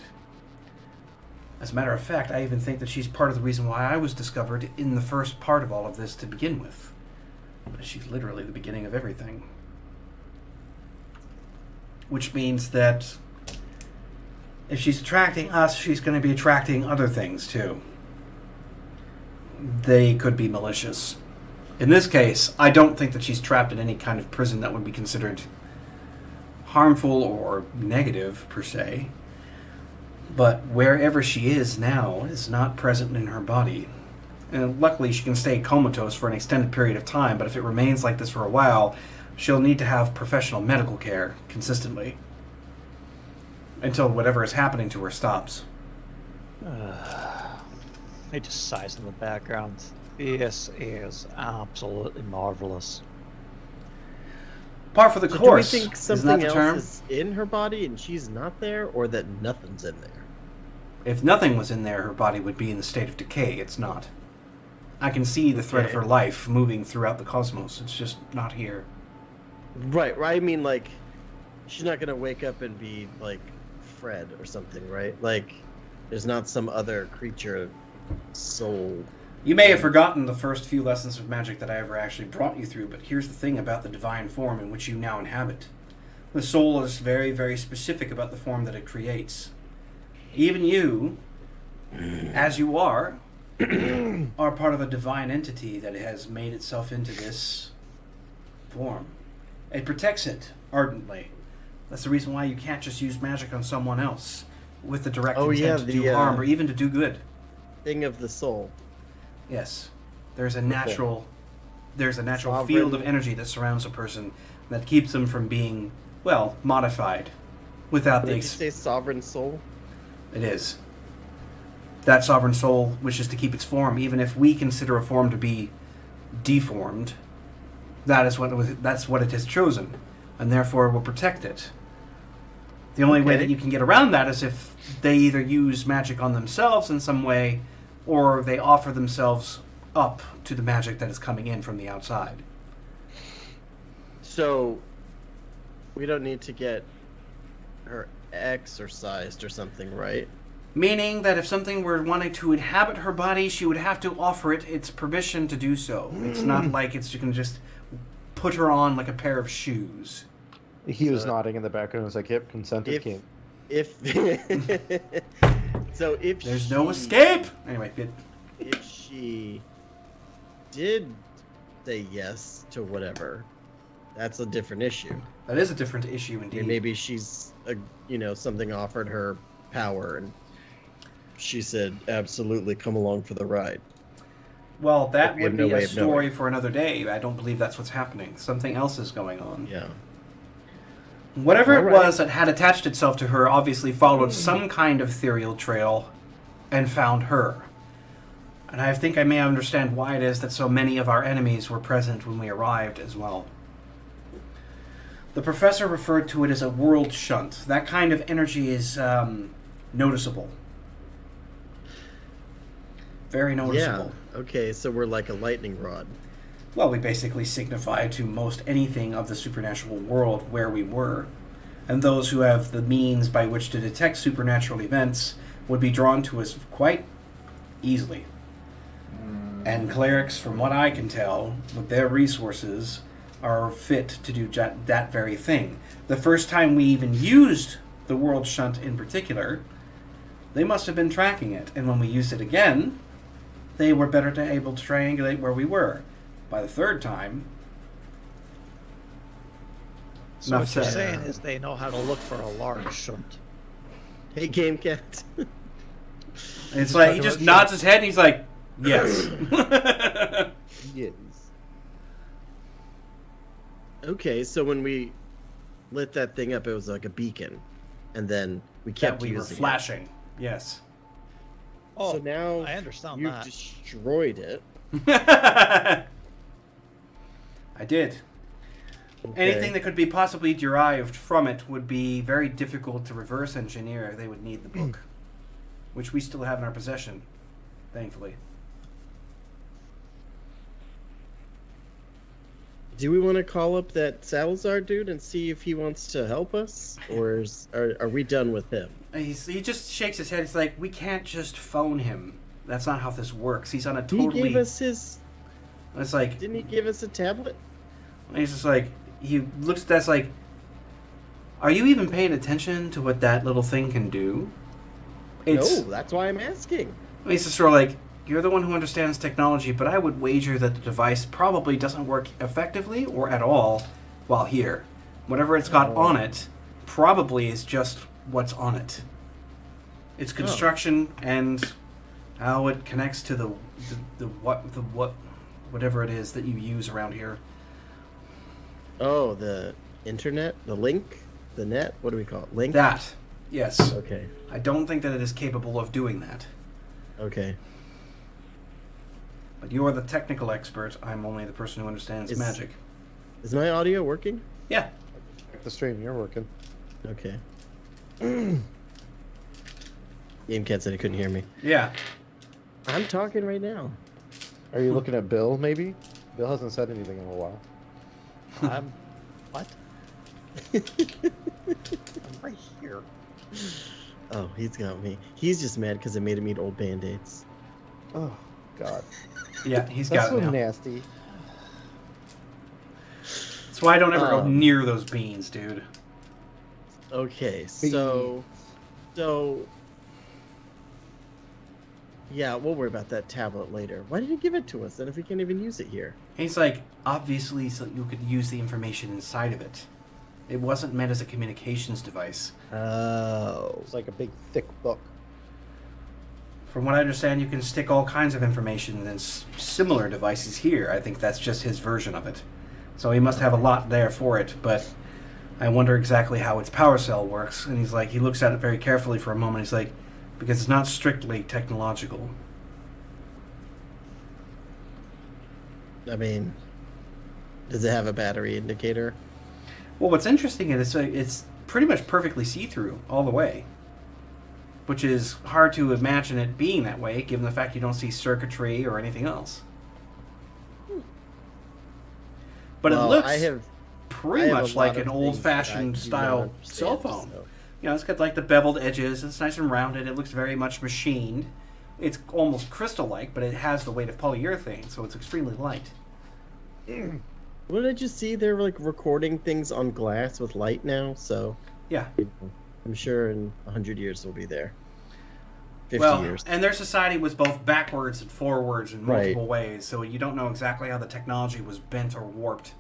As a matter of fact, I even think that she's part of the reason why I was discovered in the first part of all of this to begin with. But she's literally the beginning of everything. Which means that if she's attracting us, she's going to be attracting other things too. They could be malicious. In this case, I don't think that she's trapped in any kind of prison that would be considered harmful or negative, per se. But wherever she is now is not present in her body. And luckily, she can stay comatose for an extended period of time, but if it remains like this for a while, she'll need to have professional medical care consistently. Until whatever is happening to her stops. He just sighs in the background. This is absolutely marvelous. Par for the So course. do we think Isn't that something the else term? is in her body and she's not there, or that nothing's in there? If nothing was in there, her body would be in the state of decay. It's not. I can see the thread of Okay. her life moving throughout the cosmos. It's just not here. Right. I mean, she's not gonna wake up and be like Fred or something, right? There's not some other creature, soul. You may have forgotten the first few lessons of magic that I ever actually brought you through, but here's the thing about the divine form in which you now inhabit. The soul is very, very specific about the form that it creates. Even you, as you are part of a divine entity that has made itself into this form. It protects it ardently. That's the reason why you can't just use magic on someone else with the direct intent to do harm or even to do good. Thing of the soul. Yes. There's a natural Sovereign. field of energy that surrounds a person that keeps them from being, modified without Did you say sovereign soul? It is. That sovereign soul wishes to keep its form, even if we consider a form to be deformed. That's what it has chosen, and therefore will protect it. The only way that you can get around that is if they either use magic on themselves in some way, or they offer themselves up to the magic that is coming in from the outside. So, we don't need to get her exorcised or something, right? Meaning that if something were wanting to inhabit her body, she would have to offer it its permission to do so. It's not like you can just put her on like a pair of shoes. He was nodding in the background. He was like, "Yep, consent is king." So if There's no escape! Anyway, good. If she did say yes to whatever, that's a different issue. That is a different issue indeed. And maybe she's, something offered her power, and she said, "Absolutely, come along for the ride." Well, that We have would no be way a of knowing. story for another day. I don't believe that's what's happening. Something else is going on. Yeah. Whatever it Alright. was that had attached itself to her obviously followed some kind of ethereal trail and found her. And I think I may understand why it is that so many of our enemies were present when we arrived as well. The professor referred to it as a world shunt. That kind of energy is noticeable. Very noticeable. Yeah. Okay, so we're like a lightning rod. Well, we basically signify to most anything of the supernatural world where we were. And those who have the means by which to detect supernatural events would be drawn to us quite easily. And clerics, from what I can tell, with their resources, are fit to do that very thing. The first time we even used the world shunt in particular, they must have been tracking it. And when we used it again, they were better able to triangulate where we were. By the third time... So Enough what you're said. saying is they know how to look for a large shunt. Hey, Game Cat. And it's like, he just nods his head and he's like, yes. Yes. Okay, so when we lit that thing up, it was like a beacon, and then we kept that we were using flashing. Yes. Oh, So now I understand you've that. destroyed it. I did. Okay. Anything that could be possibly derived from it would be very difficult to reverse engineer. They would need the book, which we still have in our possession, thankfully. Do we want to call up that Salazar dude and see if he wants to help us, or are we done with him? He just shakes his head. He's like, we can't just phone him. That's not how this works. He's on a He totally... gave us his. It's like... Didn't he give us a tablet? He's just like... He looks at that's like... Are you even paying attention to what that little thing can do? No, that's why I'm asking. He's just sort of like, you're the one who understands technology, but I would wager that the device probably doesn't work effectively or at all while here. Whatever it's got on it probably is just what's on it. Its construction and how it connects to the whatever it is that you use around here. Oh, the internet, the link, the net. What do we call it? Link. That, yes. Okay. I don't think that it is capable of doing that. Okay. But you're the technical expert. I'm only the person who understands magic. Is my audio working? Yeah. The stream, you're working. Okay. Game Cat said he couldn't hear me. Yeah. I'm talking right now. Are you looking at Bill, maybe? Bill hasn't said anything in a while. What? I'm right here. Oh, he's got me. He's just mad because I made him eat old Band-Aids. Oh, God. Yeah, he's That's got it so now. nasty. That's why I don't ever go near those beans, dude. Okay, so... Yeah, we'll worry about that tablet later. Why did he give it to us then if we can't even use it here? He's like, obviously, so you could use the information inside of it. It wasn't meant as a communications device. Oh. It's like a big, thick book. From what I understand, you can stick all kinds of information in similar devices here. I think that's just his version of it. So he must have a lot there for it, but I wonder exactly how its power cell works. And he's like, he looks at it very carefully for a moment. He's like, because it's not strictly technological. I mean, does it have a battery indicator? Well, what's interesting is it's pretty much perfectly see-through all the way, which is hard to imagine it being that way, given the fact you don't see circuitry or anything else. But Well, it looks I have pretty a much lot like of an things old-fashioned that I do style not understand, cell phone. so- You know, it's got like the beveled edges. It's nice and rounded. It looks very much machined. It's almost crystal-like, but it has the weight of polyurethane, so it's extremely light. What did you see? They're like recording things on glass with light now, so Yeah. I'm sure in 100 years they'll be there. 50 Well, years. and their society was both backwards and forwards in Right. multiple ways, so you don't know exactly how the technology was bent or warped.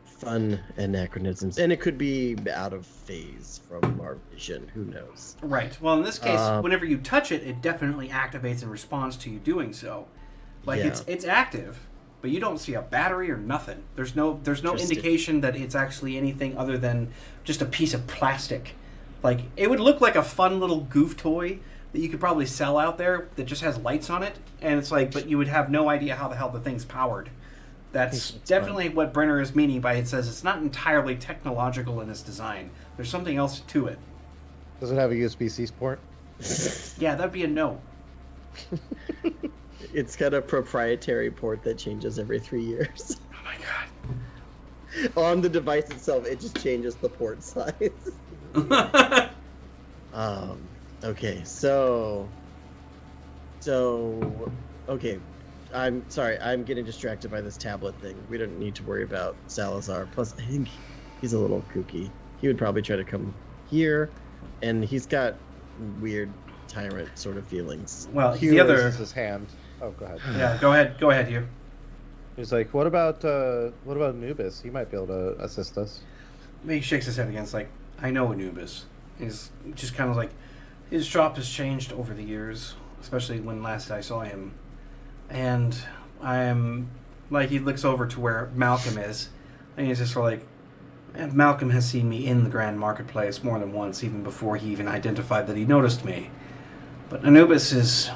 Fun anachronisms. And it could be out of phase from our vision. Who knows? Right. Well, in this case, Uh, whenever you touch it, it definitely activates and responds to you doing so. Like Yeah. it's active, but you don't see a battery or nothing. There's no Interesting. indication that it's actually anything other than just a piece of plastic. Like, it would look like a fun little goof toy that you could probably sell out there that just has lights on it, and it's like, but you would have no idea how the hell the thing's powered. That's definitely what Brenner is meaning by it says it's not entirely technological in its design. There's something else to it. Does it have a USB-C port? Yeah, that'd be a no. It's got a proprietary port that changes every 3 years. Oh my god. On the device itself, it just changes the port size. Okay, so okay, I'm sorry, I'm getting distracted by this tablet thing. We don't need to worry about Salazar. Plus, I think he's a little kooky. He would probably try to come here, and he's got weird tyrant sort of feelings. Well, Hugh the other. raises his hand. Oh, go ahead. Yeah, go ahead, Hugh. He's like, what about Anubis? He might be able to assist us. He shakes his head again. It's like, I know Anubis. He's just kind of like, his shop has changed over the years, especially when last I saw him. And I'm like, he looks over to where Malcolm is, and he's just like, and Malcolm has seen me in the Grand Marketplace more than once, even before he even identified that he noticed me. But Anubis is,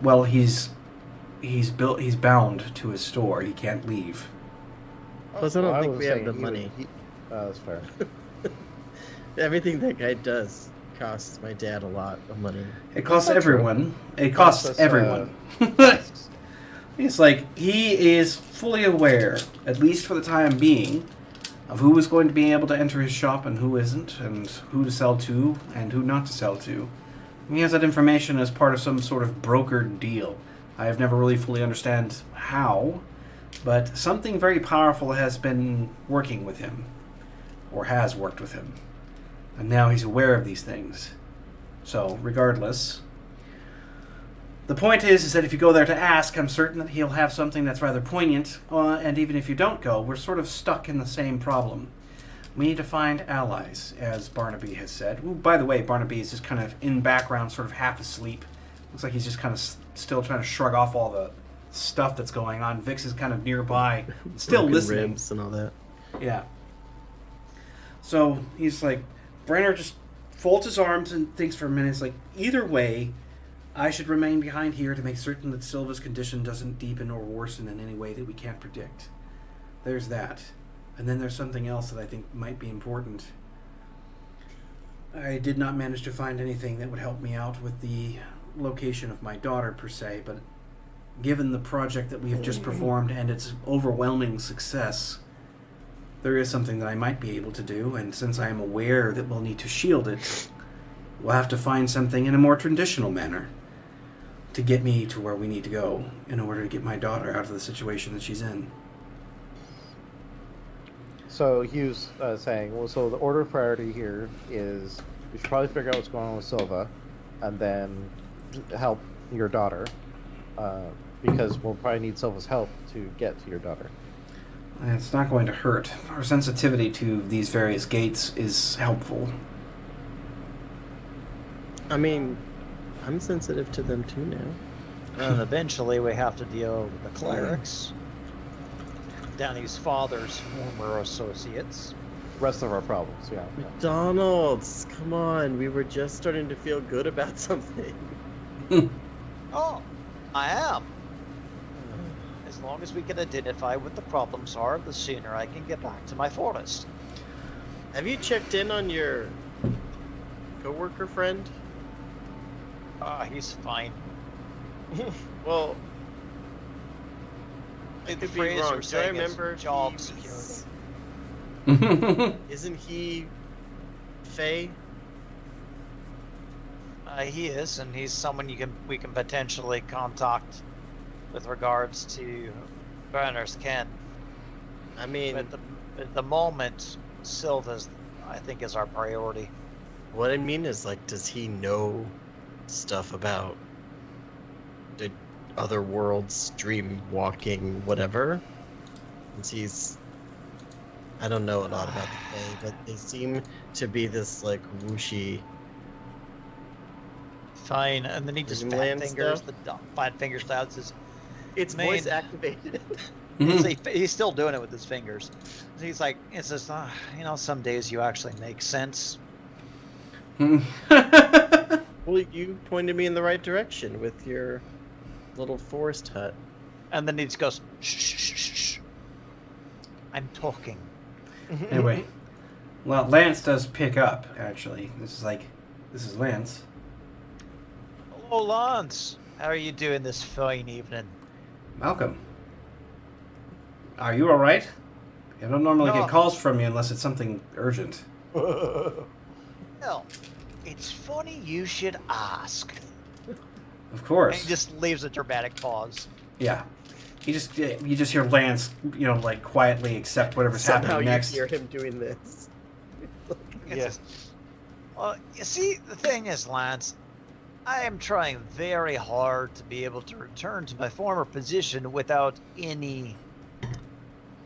well, he's bound to his store. He can't leave. Plus, I don't think was we have saying the he money. That's fair. Everything that guy does costs my dad a lot of money. It costs That's true. everyone. It costs us, everyone. It's like, he is fully aware, at least for the time being, of who is going to be able to enter his shop and who isn't, and who to sell to and who not to sell to. And he has that information as part of some sort of brokered deal. I have never really fully understand how, but something very powerful has been working with him, or has worked with him. And now he's aware of these things. So, regardless, the point is that if you go there to ask, I'm certain that he'll have something that's rather poignant, and even if you don't go, we're sort of stuck in the same problem. We need to find allies, as Barnaby has said. Ooh, by the way, Barnaby is just kind of in background, sort of half asleep. Looks like he's just kind of still trying to shrug off all the stuff that's going on. Vix is kind of nearby, still Broken listening. ribs and all that. Yeah. So he's like, Brenner just folds his arms and thinks for a minute. It's like, either way, I should remain behind here to make certain that Silva's condition doesn't deepen or worsen in any way that we can't predict. There's that. And then there's something else that I think might be important. I did not manage to find anything that would help me out with the location of my daughter, per se, but given the project that we have just performed and its overwhelming success, there is something that I might be able to do, and since I am aware that we'll need to shield it, we'll have to find something in a more traditional manner to get me to where we need to go in order to get my daughter out of the situation that she's in. So Hugh's saying, well, so the order of priority here is we should probably figure out what's going on with Silva, and then help your daughter, because we'll probably need Silva's help to get to your daughter. And it's not going to hurt. Our sensitivity to these various gates is helpful. I mean, I'm sensitive to them too now. And eventually we have to deal with the clerics. Danny's father's former associates. Rest of our problems, yeah. McDonald's, come on. We were just starting to feel good about something. Oh, I am. As long as we can identify what the problems are, the sooner I can get back to my forest. Have you checked in on your coworker friend? He's fine. Well, I The could be phrase wrong. you're Do I saying is remember job he security. was- Isn't he Faye? He is, and he's someone we can potentially contact with regards to Brenner's kin. I mean, At the moment, Silva's, I think, is our priority. what I mean is, like, does he know stuff about the other worlds, dream walking, whatever? Since he's, I don't know a lot about the Fae, but they seem to be this, like, whooshy. Fine, and then he just fat Dreamland fingers stuff? fat fingers out, says, It's Main. voice activated. He's still doing it with his fingers. He's like, it's just, some days you actually make sense. Well, you pointed me in the right direction with your little forest hut. And then he just goes, shh, shh, shh, shh, shh. I'm talking. Anyway, well, Lance does pick up. Actually, this is Lance. Hello, Lance. How are you doing this fine evening? Malcolm, are you all right? I don't normally No. get calls from you unless it's something urgent. Well, it's funny you should ask. Of course. And he just leaves a dramatic pause. Yeah. You just hear Lance, like quietly accept whatever's Somehow happening next. you hear him doing this. Yes. Well, you see, the thing is, Lance, I am trying very hard to be able to return to my former position without any,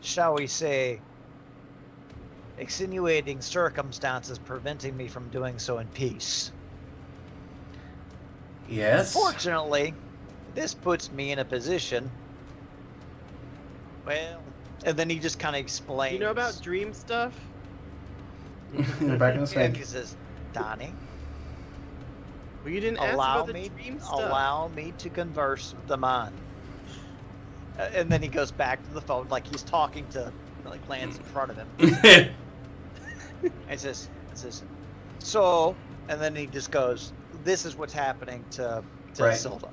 shall we say, extenuating circumstances preventing me from doing so in peace. Yes. Fortunately, this puts me in a position. Well, and then he just kind of explains. You know about dream stuff? Back in the And snake. he says, Donnie, Well, you didn't ask allow about the me, dream stuff. allow me to converse with the man. And then he goes back to the phone like he's talking to like Lance in front of him. And says, so, and then he just goes, this is what's happening to Right. Silva.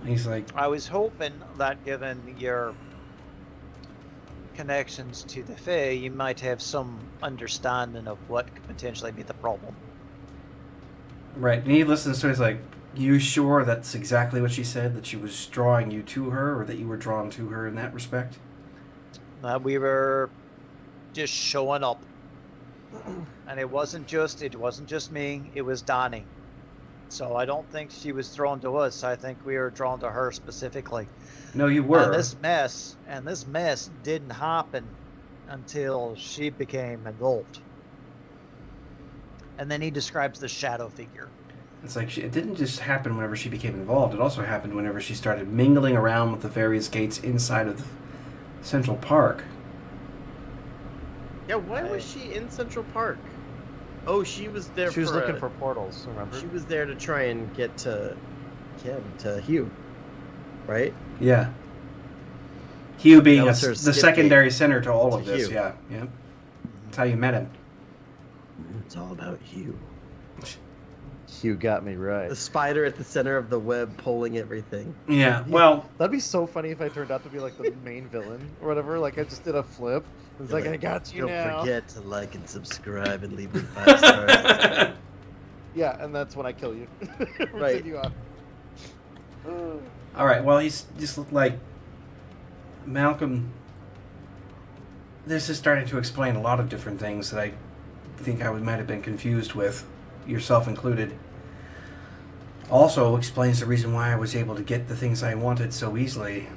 He's like, I was hoping that given your connections to the Fae, you might have some understanding of what could potentially be the problem. right. And he listens to it. He's like, you sure that's exactly what she said? That she was drawing you to her, or that you were drawn to her in that respect? We were just showing up, and it wasn't just me. It was Donnie. So I don't think she was drawn to us. I think we were drawn to her specifically. No, you were. And this mess didn't happen until she became involved. And then he describes the shadow figure. It's like it didn't just happen whenever she became involved. It also happened whenever she started mingling around with the various gates inside of the Central Park. Yeah, why was she in Central Park? Oh, she was there She was for looking for portals, remember? She was there to try and get to Hugh, right? Yeah. Hugh being That was her the skip secondary gate center to all to of this. Hugh. Yeah, yeah. That's how you met him. It's all about Hugh. You got me right. The spider at the center of the web pulling everything. Yeah, well, That'd be so funny if I turned out to be like the main villain or whatever. Like I just did a flip. It's You're like, I got you Don't now. forget to like and subscribe and leave me 5 stars. Yeah, and that's when I kill you. Right. Send you off. all right. Well, he's just like Malcolm. This is starting to explain a lot of different things that I think might have been confused with, yourself included. Also explains the reason why I was able to get the things I wanted so easily.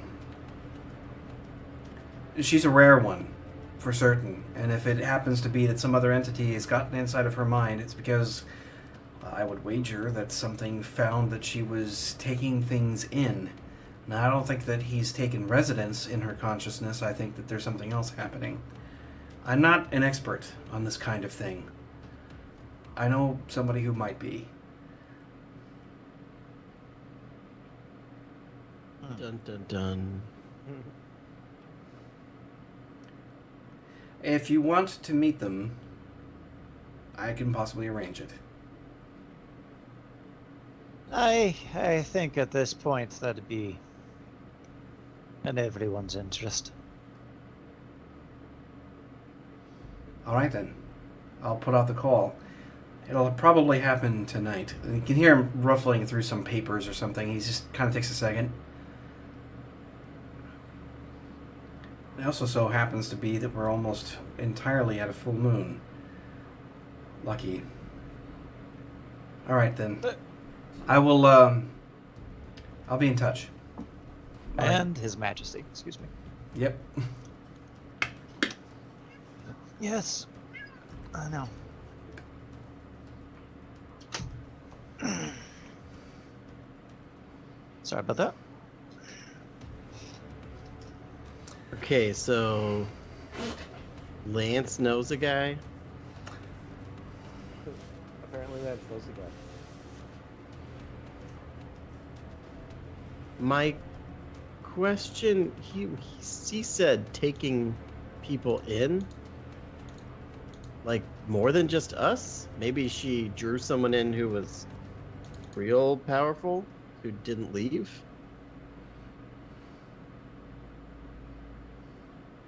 She's a rare one, for certain, and if it happens to be that some other entity has gotten inside of her mind, it's because I would wager that something found that she was taking things in. Now, I don't think that he's taken residence in her consciousness. I think that there's something else happening. I'm not an expert on this kind of thing. I know somebody who might be. Dun dun dun. If you want to meet them, I can possibly arrange it. I think at this point that'd be in everyone's interest. All right, then. I'll put out the call. It'll probably happen tonight. You can hear him ruffling through some papers or something. He just kind of takes a second. It also so happens to be that we're almost entirely at a full moon. Lucky. All right, then. I will, I'll be in touch. All right. And His Majesty, excuse me. Yep. Yes, I know. Sorry about that. Okay, so Lance knows a guy. Apparently that's supposed to go. My question, he said taking people in, like more than just us. Maybe she drew someone in who was real powerful, who didn't leave.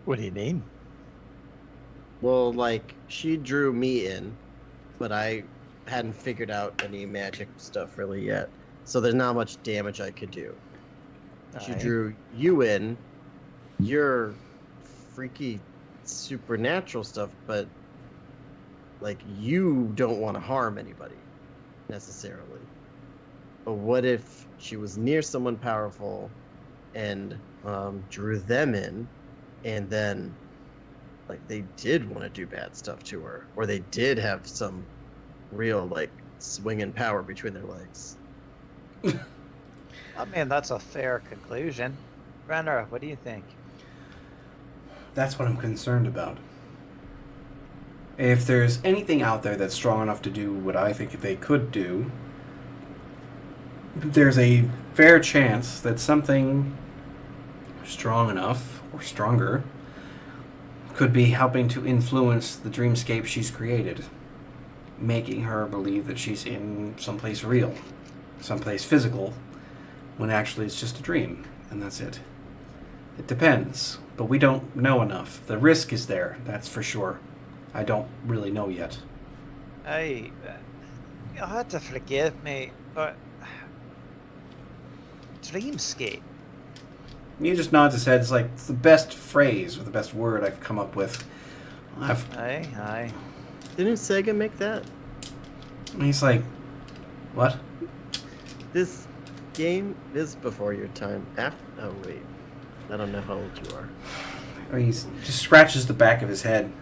What do you mean? Well, like she drew me in, but I hadn't figured out any magic stuff really yet. So there's not much damage I could do. She Aye. drew you in. You're freaky supernatural stuff, but like you don't want to harm anybody necessarily. But what if she was near someone powerful and drew them in, and then like they did want to do bad stuff to her, or they did have some real like swinging power between their legs? I mean, that's a fair conclusion. Renner, what do you think? That's what I'm concerned about. If there's anything out there that's strong enough to do what I think they could do, there's a fair chance that something strong enough, or stronger, could be helping to influence the dreamscape she's created, making her believe that she's in someplace real, someplace physical, when actually it's just a dream, and that's it. It depends, but we don't know enough. The risk is there, that's for sure. I don't really know yet. You'll have to forgive me, but dreamscape. He just nods his head. It's like it's the best phrase or the best word I've come up with. Aye. Didn't Sega make that? And he's like, what? This game is before your time. Oh wait, I don't know how old you are. Or he just scratches the back of his head,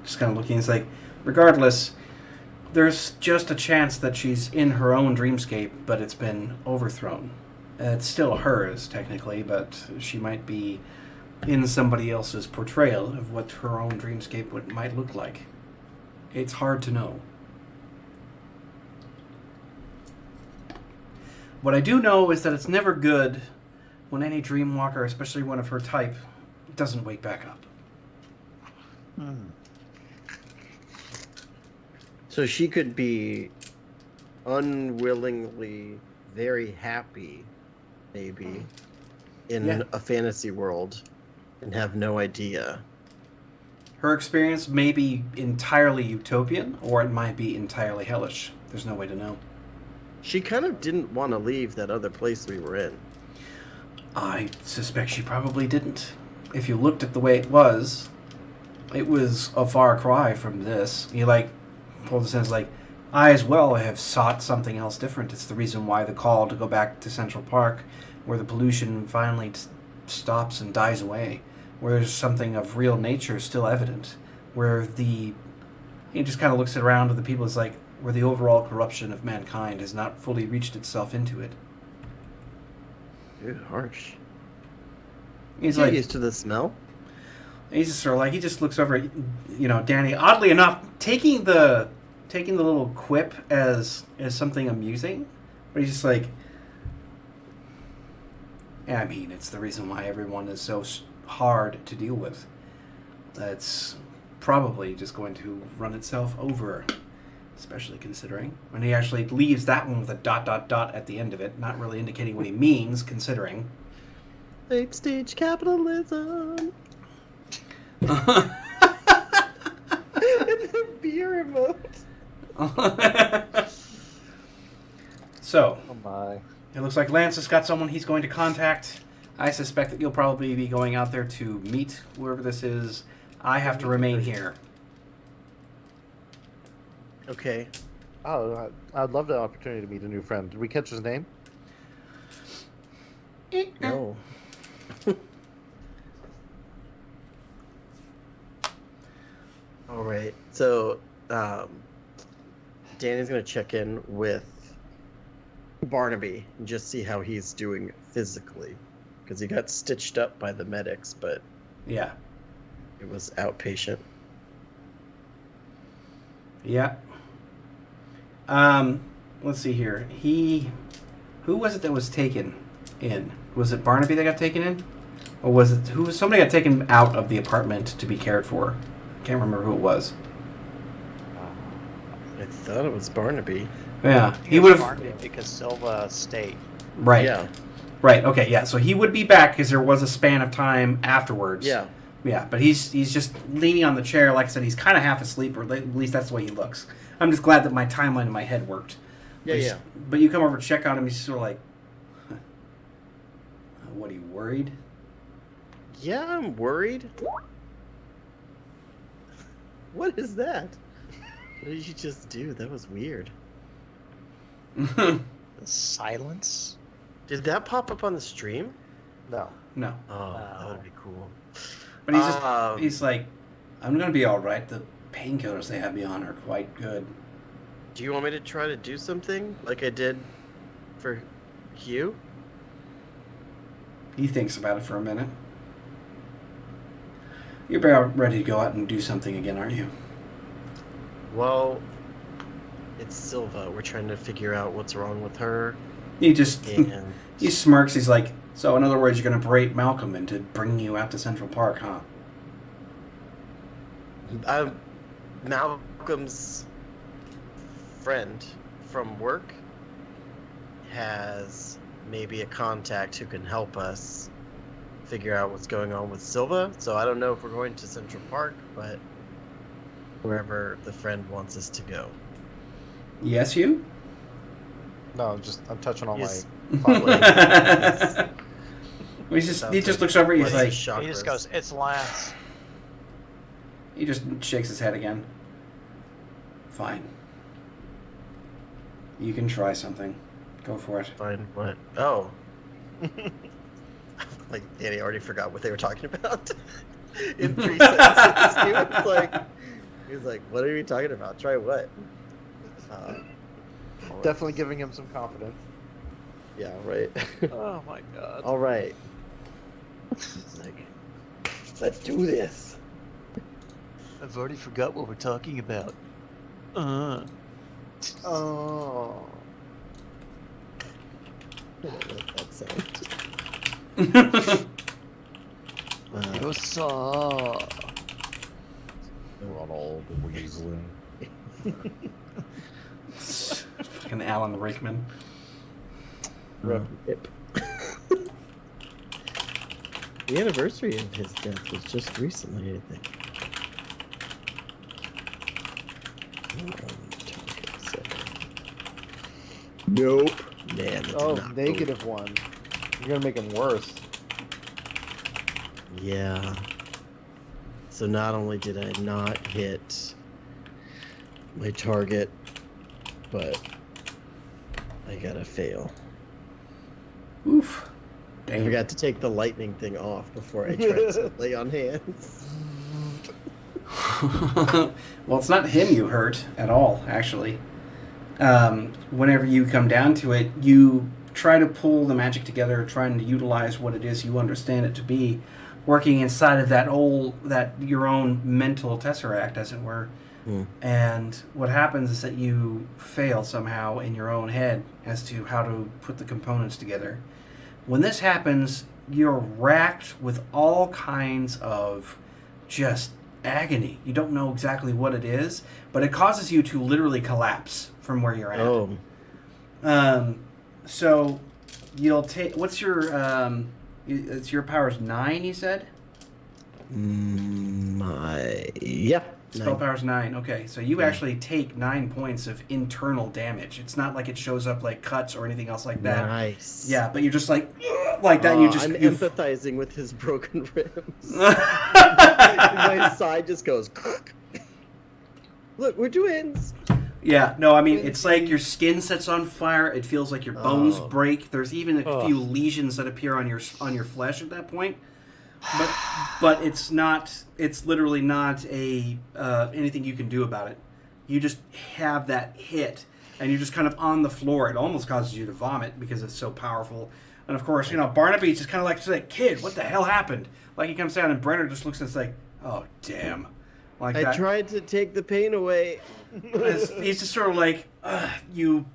just kind of looking. It's like, regardless, there's just a chance that she's in her own dreamscape, but it's been overthrown. It's still hers, technically, but she might be in somebody else's portrayal of what her own dreamscape might look like. It's hard to know. What I do know is that it's never good when any dreamwalker, especially one of her type, doesn't wake back up. So she could be unwillingly very happy, maybe, in a fantasy world and have no idea. Her experience may be entirely utopian, or it might be entirely hellish. There's no way to know. She kind of didn't want to leave that other place we were in. I suspect she probably didn't. If you looked at the way it was a far cry from this. He, pulled his hands I as well have sought something else different. It's the reason why the call to go back to Central Park, where the pollution finally stops and dies away, where there's something of real nature still evident, where he just kind of looks around to the people, it's like, where the overall corruption of mankind has not fully reached itself into it. Dude, harsh. He's You're used to the smell? He's just sort of he just looks over at, Danny, oddly enough, taking the little quip as something amusing, but he's just like, yeah, I mean, it's the reason why everyone is so hard to deal with. That's probably just going to run itself over, especially considering when he actually leaves that one with a ... at the end of it, not really indicating what he means, considering. Late stage capitalism. So, The beer emote. Oh my. it looks like Lance has got someone he's going to contact. I suspect that you'll probably be going out there to meet whoever this is. I have to remain here. Okay. Oh, I'd love the opportunity to meet a new friend. Did we catch his name? No. All right. So, Danny's gonna check in with Barnaby and just see how he's doing physically, because he got stitched up by the medics, but Yeah. It was outpatient. Yeah. Let's see here. Who was it that was taken in? Was it Barnaby that got taken in? Or was it somebody got taken out of the apartment to be cared for? Can't remember who it was. I thought it was Barnaby. Yeah, he would have. because Silva stayed. Right. Yeah. Right. Okay. Yeah. So he would be back because there was a span of time afterwards. Yeah. Yeah. But he's just leaning on the chair. Like I said, he's kind of half asleep, or at least that's the way he looks. I'm just glad that my timeline in my head worked. Yeah, yeah. But you come over to check on him, he's sort of like, huh. What, are you worried? Yeah, I'm worried. What is that? What did you just do? That was weird. The silence? Did that pop up on the stream? No. No. Oh, that would be cool. But he's like, I'm going to be all right. The painkillers they have me on are quite good. Do you want me to try to do something like I did for Hugh? He thinks about it for a minute. You're about ready to go out and do something again, aren't you? Well, it's Silva. We're trying to figure out what's wrong with her. He just And he smirks. He's like, so in other words, you're going to berate Malcolm into bringing you out to Central Park, huh? Malcolm's friend from work has maybe a contact who can help us figure out what's going on with Silva. So I don't know if we're going to Central Park, but wherever the friend wants us to go. Yes, you? No, I'm touching on Yes. my. He just looks over. He's like, He just goes, it's Lance. he just shakes his head again. Fine. You can try something. Go for it. Fine, what? Oh. Like, Danny already forgot what they were talking about. In 3 sentences. He was like, what are you talking about? Try what? Definitely giving him some confidence. Yeah, right. Oh my god. All right. It's like, let's do this. I've already forgot what we're talking about. Oh. I don't like that sound. Go saw. Ronald Weasley. Fucking Alan Rickman. Rip. The anniversary of his death was just recently, I think. Nope. Man, that did not negative one. You're gonna make him worse. Yeah. So not only did I not hit my target, but I gotta fail. Oof. I Damn. forgot to take the lightning thing off before I tried to lay on hands. Well, it's not him you hurt at all, actually. Whenever you come down to it, you try to pull the magic together, trying to utilize what it is you understand it to be, working inside of your own mental tesseract, as it were. And what happens is that you fail somehow in your own head as to how to put the components together. When this happens, you're racked with all kinds of just agony. You don't know exactly what it is, but it causes you to literally collapse from where you're at. Oh. So you'll take. What's your? It's your power's 9. You said. Yeah. Spell 9. power's 9. Okay, so you actually take 9 points of internal damage. It's not like it shows up like cuts or anything else like that. Nice. Yeah, but you're just like that. And you just. I'm empathizing with his broken ribs. My side just goes. Look, we're twins. Yeah, no, I mean, it's like your skin sets on fire. It feels like your bones break. There's even a few lesions that appear on your flesh at that point. But it's not. It's literally not anything you can do about it. You just have that hit, and you're just kind of on the floor. It almost causes you to vomit because it's so powerful. And of course, Barnaby's just kind of like, kid, what the hell happened? Like he comes down and Brenner just looks and it's like, oh damn, like I that. tried to take the pain away. He's just sort of like, you.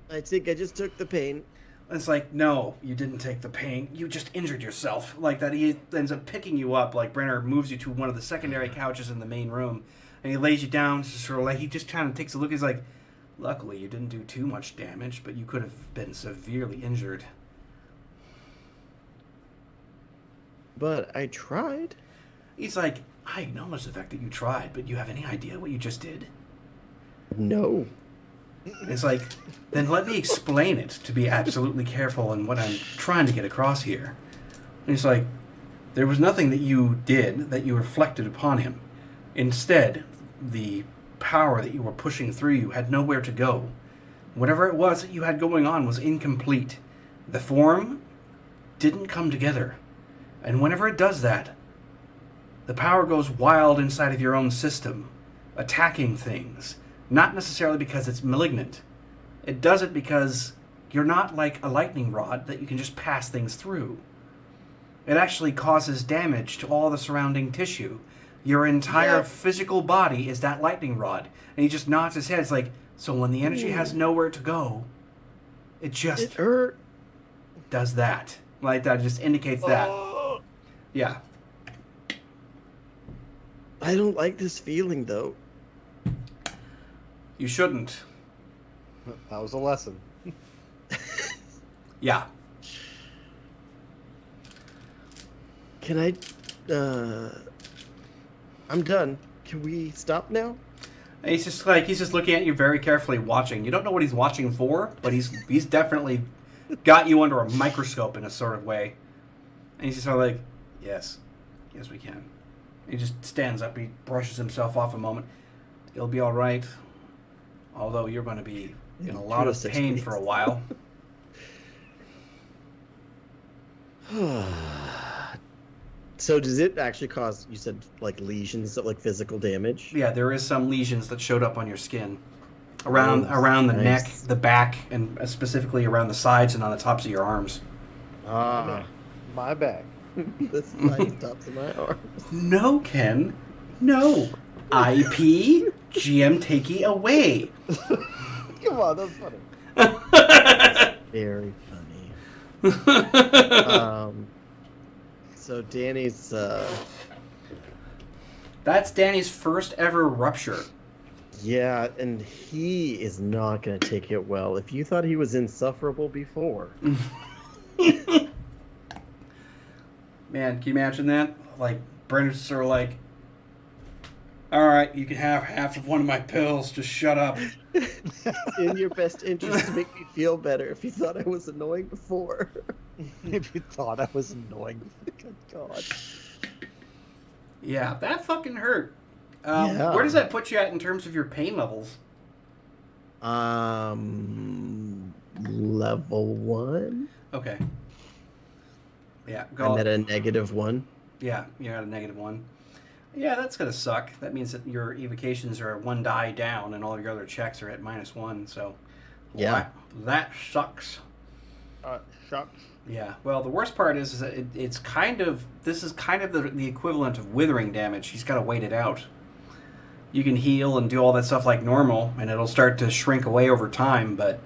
I think I just took the pain. It's like, no, you didn't take the pain. You just injured yourself. Like that, he ends up picking you up. Like Brenner moves you to one of the secondary couches in the main room, and he lays you down. Just sort of like he just kind of takes a look. He's like, luckily you didn't do too much damage, but you could have been severely injured. But I tried. He's like, I acknowledge the fact that you tried, but you have any idea what you just did? No. It's like, then let me explain it to be absolutely careful in what I'm trying to get across here. And he's like, there was nothing that you did that you reflected upon him. Instead, the power that you were pushing through you had nowhere to go. Whatever it was that you had going on was incomplete. The form didn't come together. And whenever it does that, the power goes wild inside of your own system, attacking things. Not necessarily because it's malignant. It does it because you're not like a lightning rod that you can just pass things through. It actually causes damage to all the surrounding tissue. Your entire physical body is that lightning rod. And he just nods his head. It's like, so when the energy has nowhere to go, it just hurt. Does that. Like that just indicates that. Yeah. I don't like this feeling, though. You shouldn't. That was a lesson. Yeah. Can I... I'm done. Can we stop now? And he's just looking at you very carefully, watching. You don't know what he's watching for, but he's definitely got you under a microscope in a sort of way. And he's just sort of like, yes, we can. He just stands up. He brushes himself off a moment. It'll be all right. Although you're going to be in a lot of pain for a while. So does it actually cause, you said, like lesions, like physical damage? Yeah, there is some lesions that showed up on your skin. Around the neck, the back, and specifically around the sides and on the tops of your arms. My back. The sides, tops of my arms. No, Ken. No. IP, GM takey away. Come on, that's funny. Very funny. So Danny's... That's Danny's first ever rupture. Yeah, and he is not going to take it well. If you thought he was insufferable before... Man, can you imagine that? Like, Brendan's sort of like, all right, you can have half of one of my pills. Just shut up. In your best interest to make me feel better if you thought I was annoying before. If you thought I was annoying. Good God. Yeah, that fucking hurt. Yeah. Where does that put you at in terms of your pain levels? Level 1? Okay. Yeah, I'm at a -1. Yeah, you're at a -1. Yeah, that's gonna suck. That means that your evocations are 1 die down, and all of your other checks are at -1. So, Yeah, that sucks. Shucks. Yeah. Well, the worst part is that this is kind of the equivalent of withering damage. He's got to wait it out. You can heal and do all that stuff like normal, and it'll start to shrink away over time. But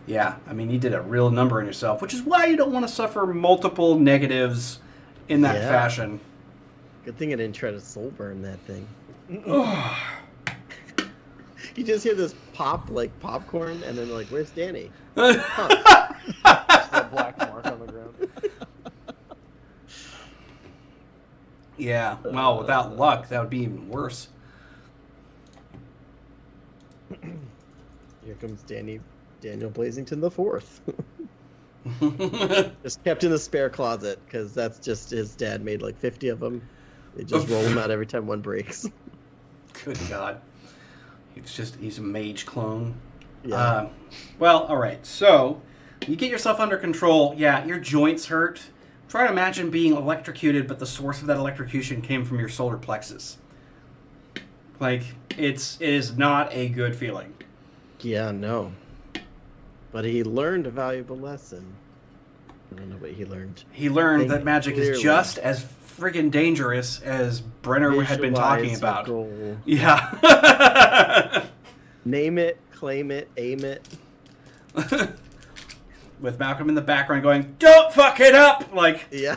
yeah, I mean, you did a real number on yourself, which is why you don't want to suffer multiple negatives in that fashion. Good thing I didn't try to soul burn that thing. You just hear this pop like popcorn, and then like, where's Danny? Huh. That black mark on the ground. Yeah. Well, without luck, that would be even worse. Here comes Daniel Blazington the Fourth. Just kept in the spare closet because that's just his dad made like 50 of them. They just roll them out every time one breaks. Good God. He's a mage clone. Yeah. Well, all right. So you get yourself under control. Yeah, your joints hurt. Try to imagine being electrocuted, but the source of that electrocution came from your solar plexus. Like, it is not a good feeling. Yeah, no. But he learned a valuable lesson. I don't know what he learned. He learned Think that magic clearly. is just as friggin' dangerous as Brenner had been talking Visualize your about. goal. Yeah. Name it, claim it, aim it. With Malcolm in the background going, "Don't fuck it up!" Like, Yeah.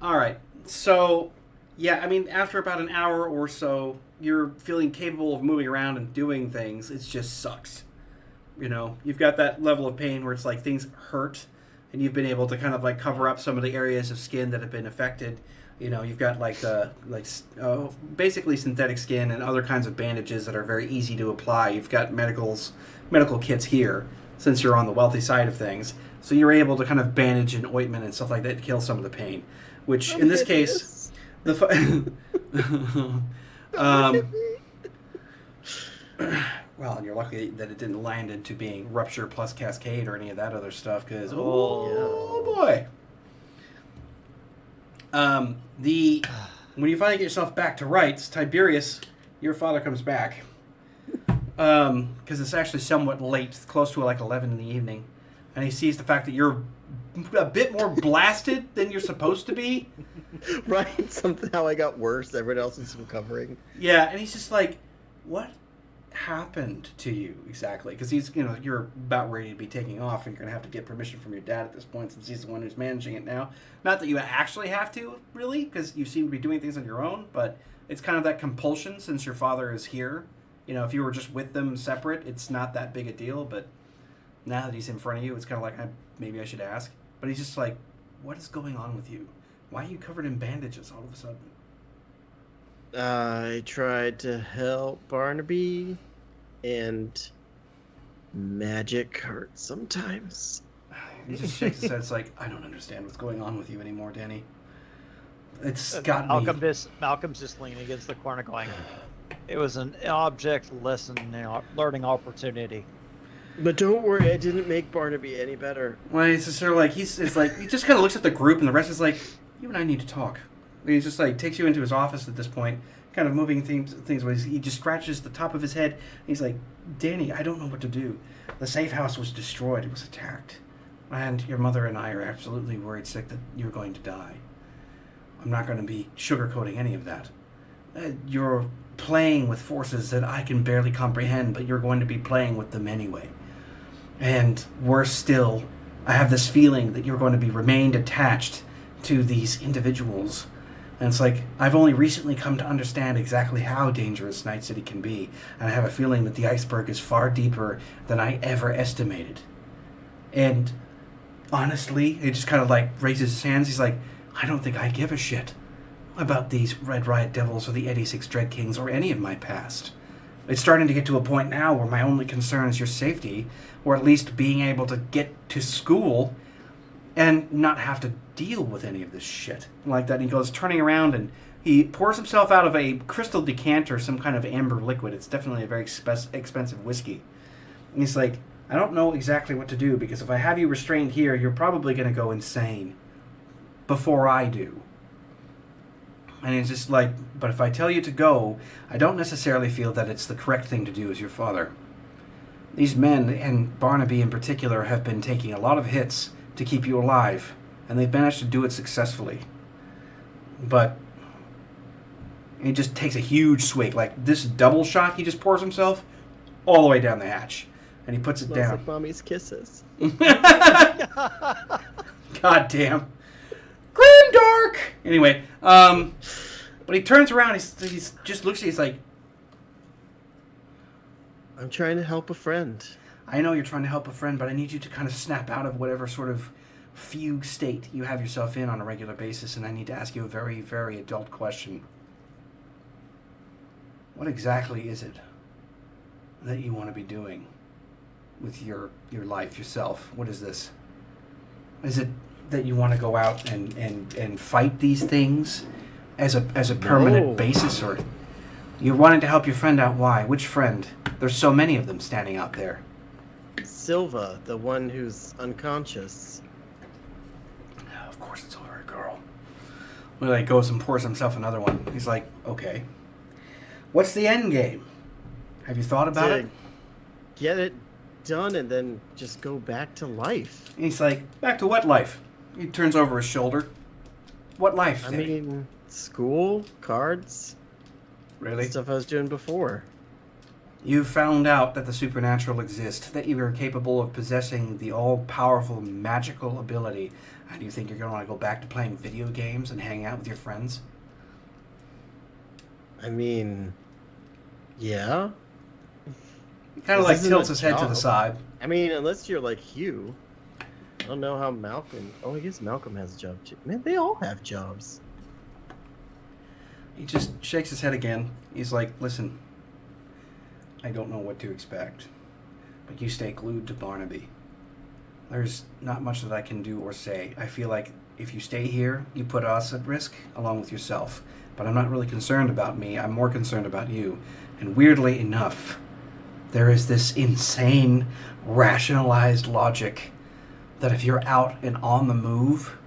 all right. So, yeah, I mean, after about an hour or so, you're feeling capable of moving around and doing things. It just sucks. You know, you've got that level of pain where it's like things hurt, and you've been able to kind of like cover up some of the areas of skin that have been affected. You know, you've got basically synthetic skin and other kinds of bandages that are very easy to apply. You've got medical kits here, since you're on the wealthy side of things. So you're able to kind of bandage and ointment and stuff like that to kill some of the pain. Which, in this case, well, and you're lucky that it didn't land into being rupture plus cascade or any of that other stuff, because, oh boy. When you finally get yourself back to rights, Tiberius, your father comes back. Because it's actually somewhat late, close to like 11 in the evening. And he sees the fact that you're a bit more blasted than you're supposed to be. Right? Somehow I got worse. Everyone else is recovering. Yeah, and he's just like, what happened to you exactly? Because you're about ready to be taking off, and you're going to have to get permission from your dad at this point, since he's the one who's managing it now. Not that you actually have to, really, because you seem to be doing things on your own, but it's kind of that compulsion since your father is here. You know, if you were just with them separate, it's not that big a deal, but now that he's in front of you, it's kind of like, maybe I should ask. But he's just like, what is going on with you? Why are you covered in bandages all of a sudden? I tried to help Barnaby, and magic hurts sometimes. He just shakes his head. It's like, I don't understand what's going on with you anymore, Danny. It's got me. Malcolm's just leaning against the corner going, it was an object lesson, learning opportunity. But don't worry, I didn't make Barnaby any better. Well, it's just sort of like, he just kind of looks at the group, and the rest is like, you and I need to talk. And he just like takes you into his office at this point, kind of moving things where he just scratches the top of his head. And he's like, Danny, I don't know what to do. The safe house was destroyed. It was attacked. And your mother and I are absolutely worried sick that you're going to die. I'm not going to be sugarcoating any of that. You're playing with forces that I can barely comprehend, but you're going to be playing with them anyway. And worse still, I have this feeling that you're going to be remained attached to these individuals. And it's like, I've only recently come to understand exactly how dangerous Night City can be, and I have a feeling that the iceberg is far deeper than I ever estimated. And honestly, he just kind of like raises his hands. He's like, I don't think I give a shit about these Red Riot Devils or the 86 Dread Kings or any of my past. It's starting to get to a point now where my only concern is your safety, or at least being able to get to school and not have to deal with any of this shit like that. And he goes turning around and he pours himself out of a crystal decanter, some kind of amber liquid. It's definitely a very expensive whiskey. And he's like, I don't know exactly what to do, because if I have you restrained here, you're probably going to go insane before I do. And he's just like, but if I tell you to go, I don't necessarily feel that it's the correct thing to do as your father. These men, and Barnaby in particular, have been taking a lot of hits to keep you alive, and they've managed to do it successfully. But he just takes a huge swig, like this double shot he just pours himself all the way down the hatch, and he puts it Smells down. like Mommy's kisses. God damn. Grimdark! Anyway, but he turns around, he's just looks at you, he's like, I'm trying to help a friend. I know you're trying to help a friend, but I need you to kind of snap out of whatever sort of fugue state you have yourself in on a regular basis, and I need to ask you a very, very adult question. What exactly is it that you want to be doing with your life, yourself? What is this? Is it that you want to go out and fight these things as a permanent basis, or you're wanting to help your friend out? Why? Which friend? There's so many of them standing out there. Silva, the one who's unconscious. Of course it's over a girl. Well, he goes and pours himself another one. He's like, okay. What's the end game? Have you thought about it? Get it done and then just go back to life. And he's like, back to what life? He turns over his shoulder. What life, I Danny? mean, school, cards, Really? stuff I was doing before. You found out that the supernatural exists, that you are capable of possessing the all-powerful magical ability, and you think you're going to want to go back to playing video games and hang out with your friends? I mean, yeah. He kind of This like isn't tilts a his head to the job. side. I mean, unless you're like Hugh. I don't know how Malcolm... Oh, I guess Malcolm has a job too. Man, they all have jobs. He just shakes his head again. He's like, listen, I don't know what to expect, but you stay glued to Barnaby. There's not much that I can do or say. I feel like if you stay here, you put us at risk along with yourself. But I'm not really concerned about me. I'm more concerned about you. And weirdly enough, there is this insane, rationalized logic that if you're out and on the move,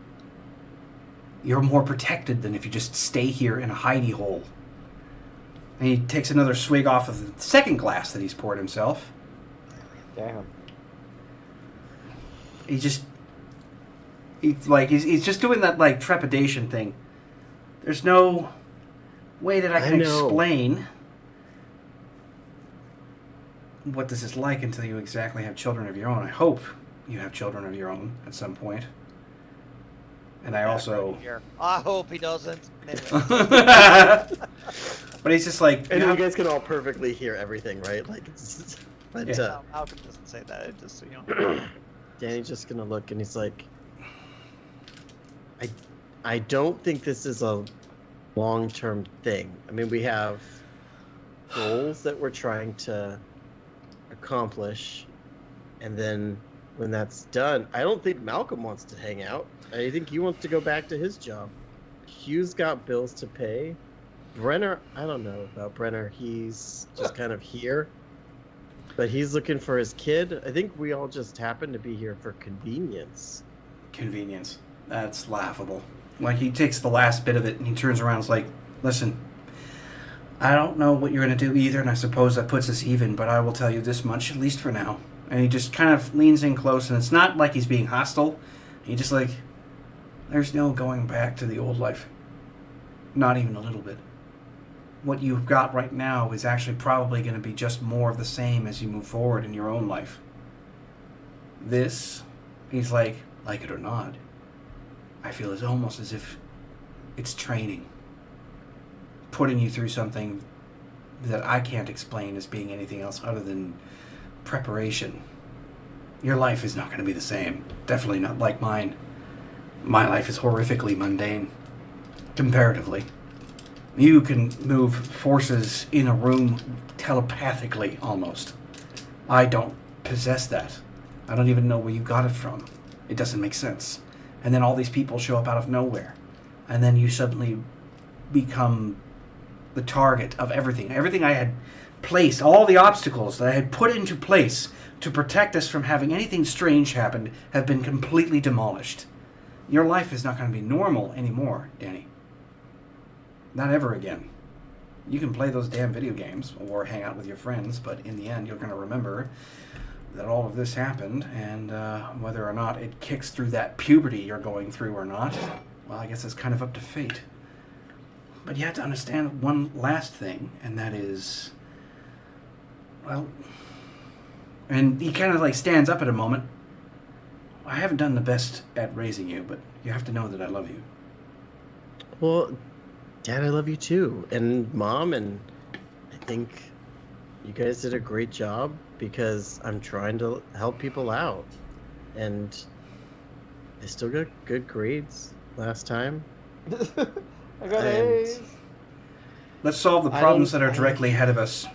you're more protected than if you just stay here in a hidey hole. And he takes another swig off of the second glass that he's poured himself. Damn. He's just doing that like trepidation thing. There's no way that I can explain what this is like until you exactly have children of your own. I hope you have children of your own at some point. And I also... I hope he doesn't. But he's just like... And you guys can all perfectly hear everything, right? Like, but Yeah. No, Malcolm doesn't say that. It just, you know. Danny's just gonna look and he's like, I don't think this is a long-term thing. I mean, we have goals that we're trying to accomplish, and then when that's done, I don't think Malcolm wants to hang out. I think he wants to go back to his job. Hugh's got bills to pay. Brenner, I don't know about Brenner. He's just kind of here, but he's looking for his kid. I think we all just happen to be here for convenience. Convenience. That's laughable. Like, he takes the last bit of it and he turns around and is like, listen, I don't know what you're going to do either, and I suppose that puts us even, but I will tell you this much, at least for now. And he just kind of leans in close, and it's not like he's being hostile. He just like, there's no going back to the old life. Not even a little bit. What you've got right now is actually probably going to be just more of the same as you move forward in your own life. This, he's like it or not, I feel it's almost as if it's training. Putting you through something that I can't explain as being anything else other than preparation. Your life is not going to be the same. Definitely not like mine. My life is horrifically mundane, comparatively. You can move forces in a room telepathically, almost. I don't possess that. I don't even know where you got it from. It doesn't make sense. And then all these people show up out of nowhere. And then you suddenly become the target of everything. Everything I had placed, all the obstacles that I had put into place to protect us from having anything strange happen, have been completely demolished. Your life is not going to be normal anymore, Danny. Not ever again. You can play those damn video games or hang out with your friends, but in the end you're going to remember that all of this happened, and whether or not it kicks through that puberty you're going through or not, well, I guess it's kind of up to fate. But you have to understand one last thing, and that is, well, and he kind of like stands up at a moment. I haven't done the best at raising you, but you have to know that I love you. Well, Dad, I love you too, and Mom, and I think you guys did a great job because I'm trying to help people out, and I still got good grades last time. I got A's. Let's solve the problems that are directly ahead of us.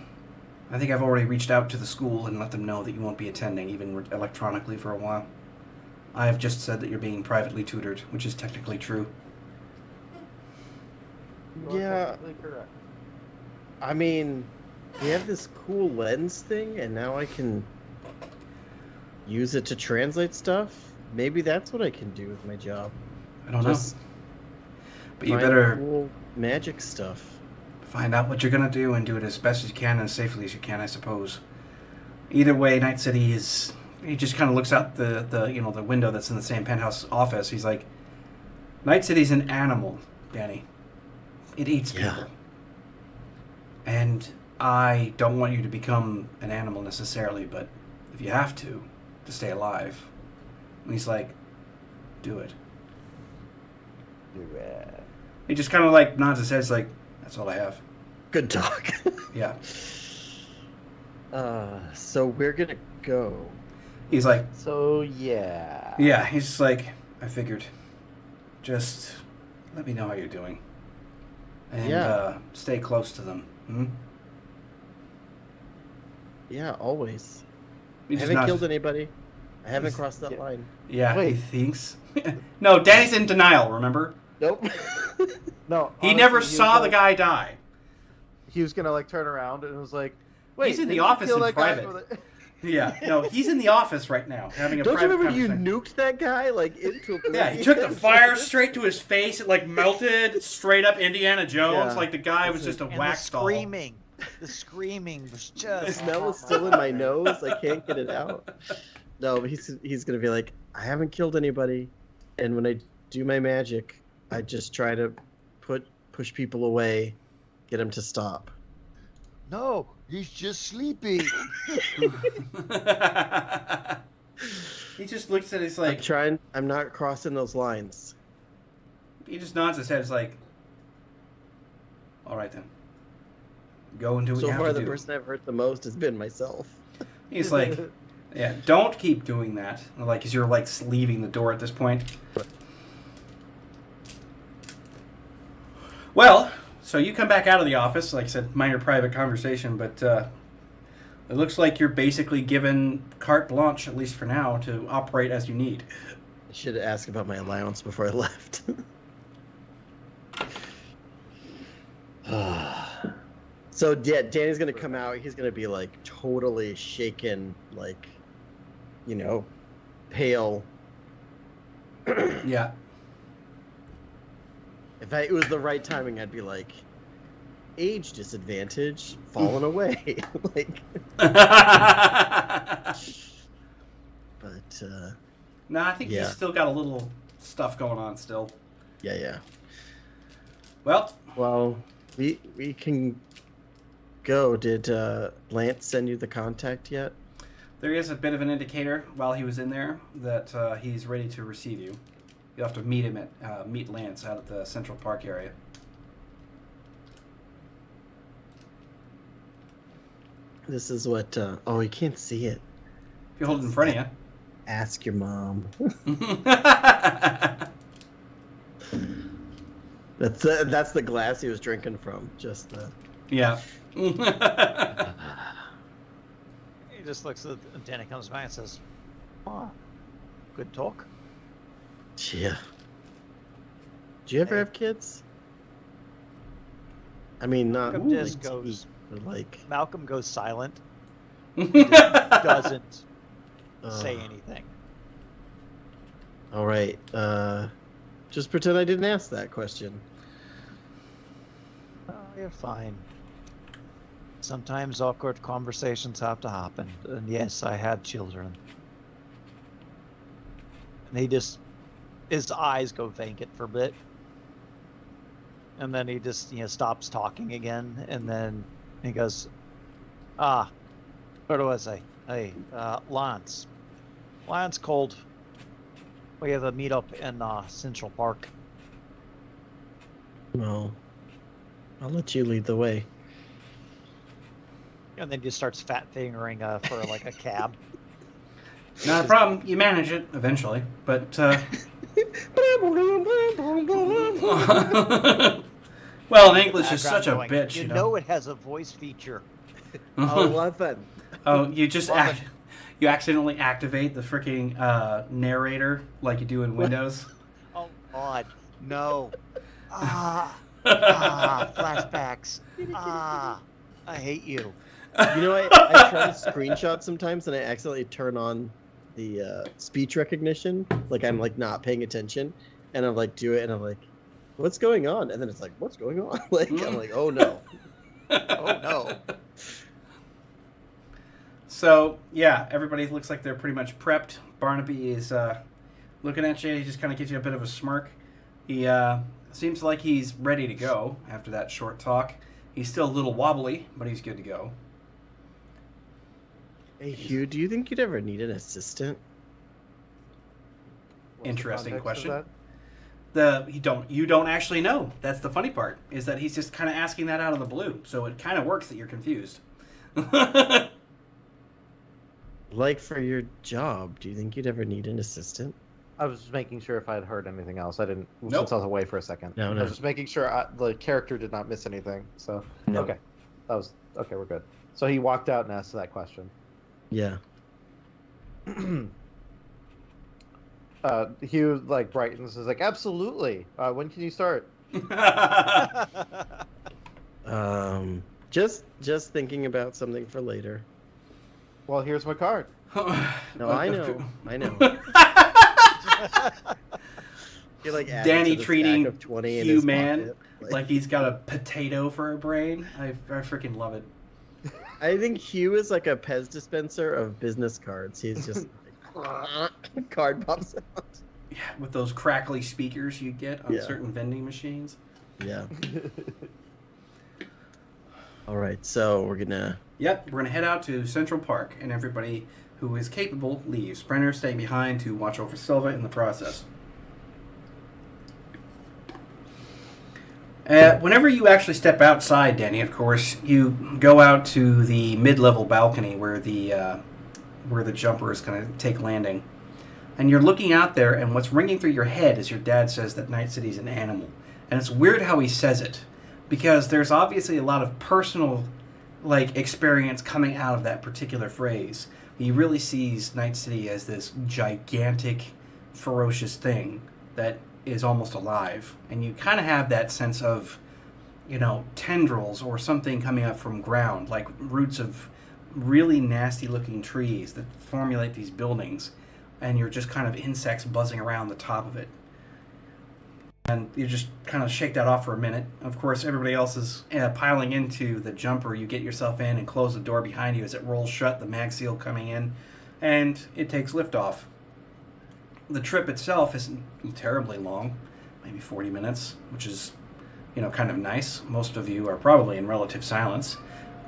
I think I've already reached out to the school and let them know that you won't be attending, even electronically, for a while. I have just said that you're being privately tutored, which is technically true. Yeah, I mean, we have this cool lens thing, and now I can use it to translate stuff. Maybe that's what I can do with my job. I don't know. But you find better cool magic stuff. find out what you're going to do and do it as best as you can and as safely as you can, I suppose. Either way, Night City is. He just kind of looks out the window that's in the same penthouse office. He's like, Night City's an animal, Danny. It eats people. And I don't want you to become an animal necessarily, but if you have to stay alive. And he's like, do it. Do it. He just kind of like nods his head, like, that's all I have. Good talk. Yeah. So we're gonna go. He's like, So, yeah. yeah, he's just like, I figured. Just let me know how you're doing. And stay close to them. Hmm? Yeah, always. He I just haven't nods- killed anybody. I haven't crossed that line. Yeah, Wait. he thinks. No, Danny's in denial, remember? Nope. No, He honestly, never was saw the like- guy die. He was gonna like turn around and was like, "Wait, He's in the didn't you office kill in that guy private." with a-" Yeah, no, he's in the office right now having a Don't you private remember you conversation. nuked that guy like into a Yeah, he took the fire straight to his face. It like melted straight up Indiana Jones. Yeah. Like the guy was just a And wax the doll. screaming. The screaming was The just... smell is still in my nose. I can't get it out. No, but he's gonna be like, I haven't killed anybody, and when I do my magic, I just try to push people away, get them to stop. No, he's just sleepy. He just looks at it. He's like, I'm not crossing those lines. he just nods his head. It's like, all right then, go and do what So you have far, to the do. person I've hurt the most has been myself. He's like, yeah, don't keep doing that. Like, as you're like leaving the door at this point. Well, so you come back out of the office. Like I said, minor private conversation, but it looks like you're basically given carte blanche, at least for now, to operate as you need. I should ask about my allowance before I left. So yeah, Danny's gonna come out. He's gonna be like totally shaken, like, pale. Yeah. If it was the right timing, I'd be like, age disadvantage, fallen away. Like, but No, I think Yeah. he's still got a little stuff going on still. yeah. Well, Well, we can go. Did Lance send you the contact yet? there is a bit of an indicator while he was in there that he's ready to receive you. You'll have to meet him at meet Lance out at the Central Park area. This is what. Oh, you can't see it. If you hold it in front of Ask your mom. you. That's the glass he was drinking from. Just the. Yeah. He just looks at and Danny comes back and says, "Ah, good talk." Yeah. Do you ever Hey. have kids? I mean, not Malcolm like just goes. to eat, but like. Malcolm goes silent. Doesn't say anything. All right. Just pretend I didn't ask that question. Oh, you're fine. Sometimes awkward conversations have to happen. And yes, I had children. And he just, his eyes go vacant for a bit. And then he just, stops talking again. And then he goes, where do I say? Hey, Lance. Lance called. We have a meetup in Central Park. Well, I'll let you lead the way. And then just starts fat fingering for like a cab. Not a problem. You manage it eventually, but. Well, in English is such a Background bitch, going, you You know. know it has a voice feature. Oh, 11. Oh, you just Love it. you accidentally activate the freaking narrator like you do in Windows. Oh God, no. Flashbacks. I hate you. You know, I try to screenshot sometimes and I accidentally turn on the speech recognition. Like I'm like not paying attention. And I'm like, do it. And I'm like, what's going on? And then it's like, what's going on? Like, I'm like, oh no. Oh no. So, yeah, everybody looks like they're pretty much prepped. Barnaby is looking at you. He just kind of gives you a bit of a smirk. He seems like he's ready to go after that short talk. He's still a little wobbly, but he's good to go. Hey, Hugh, do you think you'd ever need an assistant? Interesting question. You don't actually know. That's the funny part, is that he's just kind of asking that out of the blue. So it kind of works that you're confused. Like for your job, do you think you'd ever need an assistant? I was just making sure if I had heard anything else. I didn't. Nope. Since I was away for a second. No. I was just making sure the character did not miss anything. So No. okay, okay. We're good. So he walked out and asked that question. Yeah. Hugh like brightens. Is like, absolutely. When can you start? Just thinking about something for later. Well, here's my card. No, I know. You're like Danny treating of 20 in Hugh his man pocket. like he's got a potato for a brain. I freaking love it. I think Hugh is like a Pez dispenser of business cards. He's just like, card pops out. Yeah, with those crackly speakers you get on Yeah. certain vending machines. Yeah. All right, so we're gonna. Yep, we're gonna head out to Central Park, and everybody who is capable leaves. Brenner staying behind to watch over Silva in the process. Whenever you actually step outside, Danny, of course, you go out to the mid-level balcony where the jumper is going to take landing. And you're looking out there, and what's ringing through your head is your dad says that Night City's an animal. And it's weird how he says it, because there's obviously a lot of personal experience coming out of that particular phrase. He really sees Night City as this gigantic, ferocious thing that is almost alive. And you kind of have that sense of, tendrils or something coming up from ground, like roots of really nasty looking trees that formulate these buildings. And you're just kind of insects buzzing around the top of it. And you just kind of shake that off for a minute. Of course, everybody else is piling into the jumper. You get yourself in and close the door behind you as it rolls shut, the mag seal coming in, and it takes liftoff. The trip itself isn't terribly long, maybe 40 minutes, which is, kind of nice. Most of you are probably in relative silence.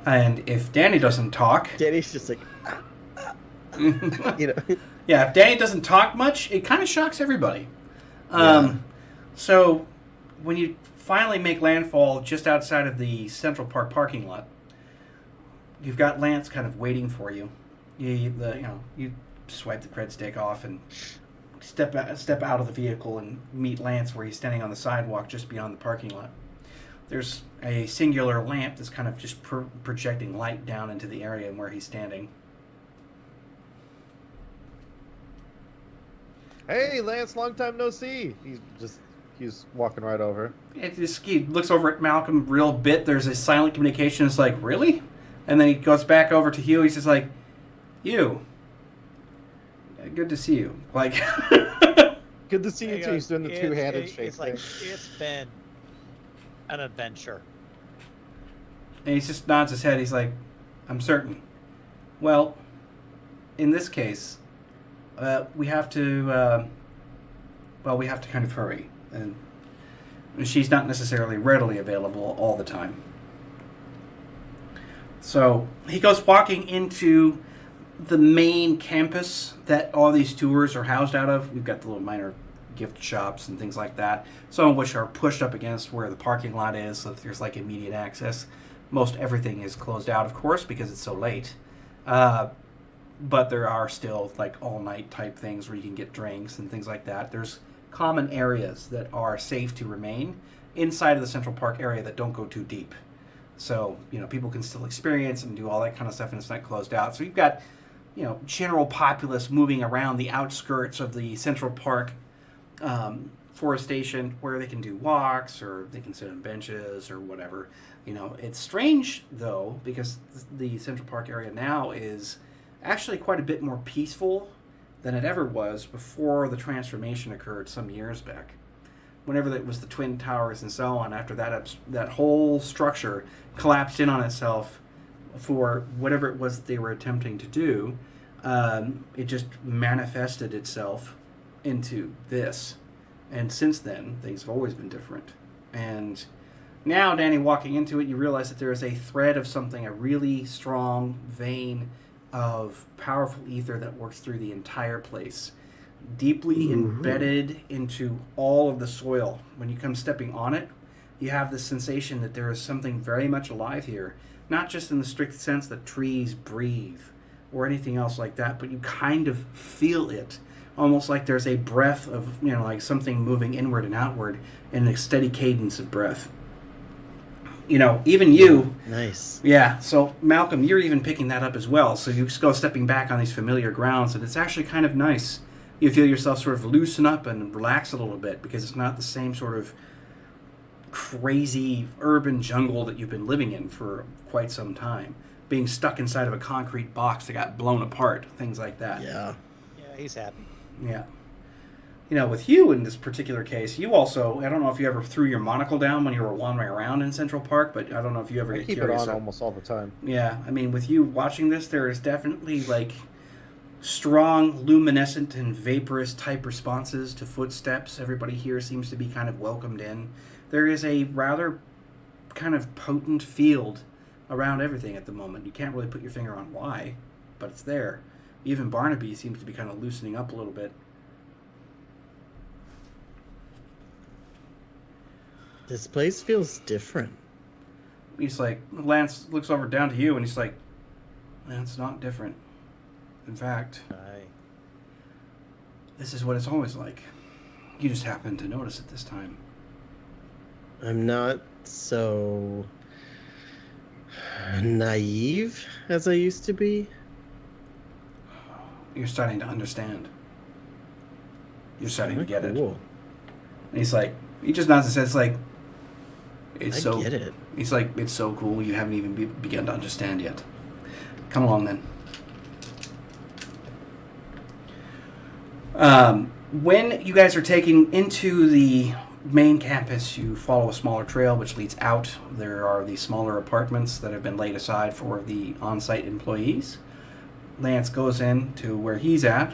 And if Danny doesn't talk... Danny's just like... Yeah, if Danny doesn't talk much, it kind of shocks everybody. Yeah. So, when you finally make landfall just outside of the Central Park parking lot, you've got Lance kind of waiting for you. You swipe the cred stick off and step out of the vehicle and meet Lance where he's standing on the sidewalk just beyond the parking lot. There's a singular lamp that's kind of just projecting light down into the area where he's standing. Hey, Lance, long time no see. He's walking right over. He looks over at Malcolm real bit. There's a silent communication. It's like, really? And then he goes back over to Hugh. He's just like, you. Good to see you. Like, good to see you too. He's doing the two-handed shake. It's like, it's been an adventure. And he just nods his head. He's like, I'm certain. Well, in this case, we have to kind of hurry. And she's not necessarily readily available all the time. So he goes walking into the main campus that all these tours are housed out of. We've got the little minor gift shops and things like that, some of which are pushed up against where the parking lot is, so that there's immediate access. Most everything is closed out, of course, because it's so late. But there are still all-night type things where you can get drinks and things like that. There's common areas that are safe to remain inside of the Central Park area that don't go too deep. So, people can still experience and do all that kind of stuff, and it's not closed out. So you've got, general populace moving around the outskirts of the Central Park forestation where they can do walks or they can sit on benches or whatever. It's strange, though, because the Central Park area now is actually quite a bit more peaceful than it ever was before the transformation occurred some years back. Whenever it was the Twin Towers and so on, after that whole structure collapsed in on itself for whatever it was that they were attempting to do. It just manifested itself into this. And since then, things have always been different. And now, Danny, walking into it, you realize that there is a thread of something, a really strong vein of powerful ether that works through the entire place, deeply embedded into all of the soil. When you come stepping on it, you have this sensation that there is something very much alive here, not just in the strict sense that trees breathe or anything else like that, but you kind of feel it, almost like there's a breath of, like something moving inward and outward in a steady cadence of breath. Even you... Nice. Yeah, so Malcolm, you're even picking that up as well, so you just go stepping back on these familiar grounds, and it's actually kind of nice. You feel yourself sort of loosen up and relax a little bit, because it's not the same sort of crazy urban jungle that you've been living in for quite some time. Being stuck inside of a concrete box that got blown apart, things like that. Yeah. Yeah, he's happy. Yeah. With you in this particular case, you also, I don't know if you ever threw your monocle down when you were wandering around in Central Park, but I don't know if you ever I get keep it curious. on almost all the time. Yeah, I mean, with you watching this, there is definitely, strong, luminescent, and vaporous type responses to footsteps. Everybody here seems to be kind of welcomed in. There is a rather kind of potent field around everything at the moment. You can't really put your finger on why, but it's there. Even Barnaby seems to be kind of loosening up a little bit. This place feels different. He's like, Lance looks over down to you, and he's like, Lance, not different. In fact, Aye. this is what it's always like. You just happen to notice it this time. I'm not so naive as I used to be. You're starting to understand. You're starting to get it. Cool. And he's like, he just nods and says, it's I get it. He's like, it's so cool, you haven't even begun to understand yet. Come along then. When you guys are taken into the main campus, you follow a smaller trail which leads out. There are the smaller apartments that have been laid aside for the on-site employees. Lance goes in to where he's at,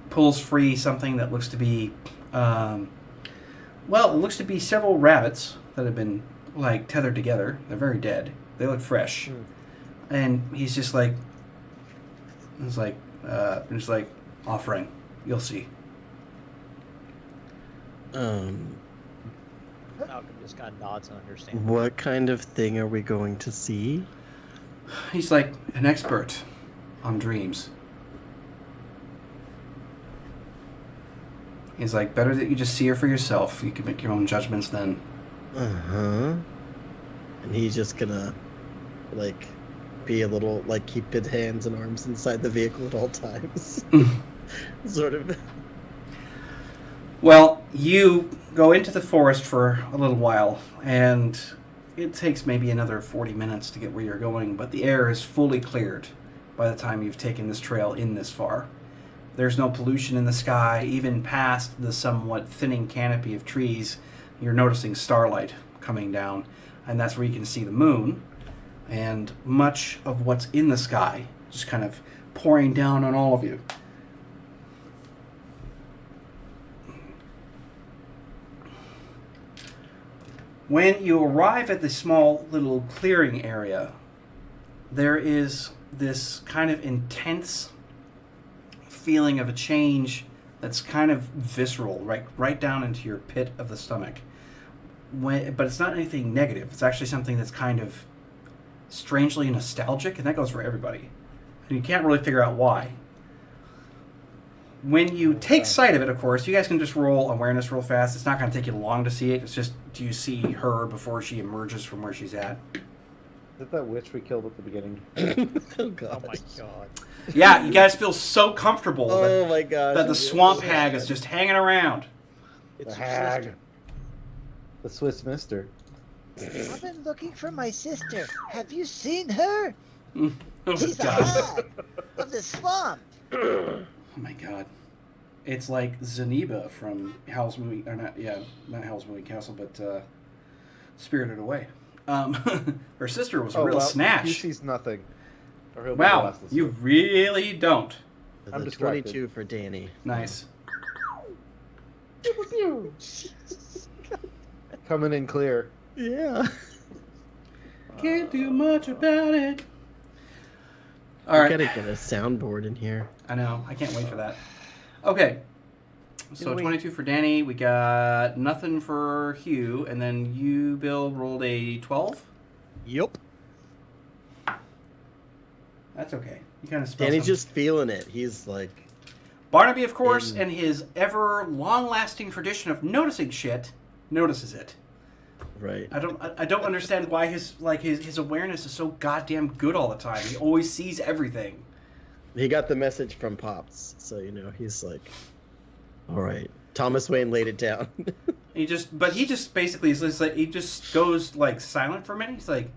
pulls free something that looks to be, it looks to be several rabbits that have been, tethered together. They're very dead. They look fresh. And he's just offering. You'll see. Malcolm just kind of nods and understands. What kind of thing are we going to see? He's like an expert on dreams. He's like, better that you just see her for yourself. You can make your own judgments then. Uh-huh. And he's just gonna, be a little, keep his hands and arms inside the vehicle at all times. Sort of. Well, you go into the forest for a little while, and it takes maybe another 40 minutes to get where you're going, but the air is fully cleared by the time you've taken this trail in this far. There's no pollution in the sky. Even past the somewhat thinning canopy of trees, you're noticing starlight coming down, and that's where you can see the moon, and much of what's in the sky just kind of pouring down on all of you. When you arrive at the small little clearing area, there is this kind of intense feeling of a change that's kind of visceral, right down into your pit of the stomach. But it's not anything negative. It's actually something that's kind of strangely nostalgic, and that goes for everybody. And you can't really figure out why. When you take sight of it, of course, you guys can just roll awareness real fast. It's not going to take you long to see it. It's just, do you see her before she emerges from where she's at? Is it that witch we killed at the beginning? Oh, God. Oh my god. Yeah, you guys feel so comfortable Oh, my gosh. that the swamp hag is just hanging around. The hag. The Swiss mister. I've been looking for my sister. Have you seen her? Oh my She's a god. hag of the swamp. Oh my god. It's like Zaniba from Howl's Moving, or not Howl's Moving Castle, but Spirited Away. Her sister was a real He snatch. sees nothing. Or he'll be the Wow, last to you see. really don't. I'm The distracted. 22 for Danny. Nice. Coming in clear. Yeah. Can't do much about it. All We right. gotta get a soundboard in here. I know. I can't wait for that. Okay. So we- 22 for Danny. We got nothing for Hugh. And then you, Bill, rolled a 12. Yup. That's okay. You kind of spell Danny's something. just feeling it. He's like, Barnaby, of course, in his ever long-lasting tradition of noticing shit, notices it. right. I don't understand why his awareness is so goddamn good all the time. He always sees everything. He got the message from Pops, so he's like, all right. Thomas Wayne laid it down. He just basically is just like, he just goes like silent for a minute. He's like,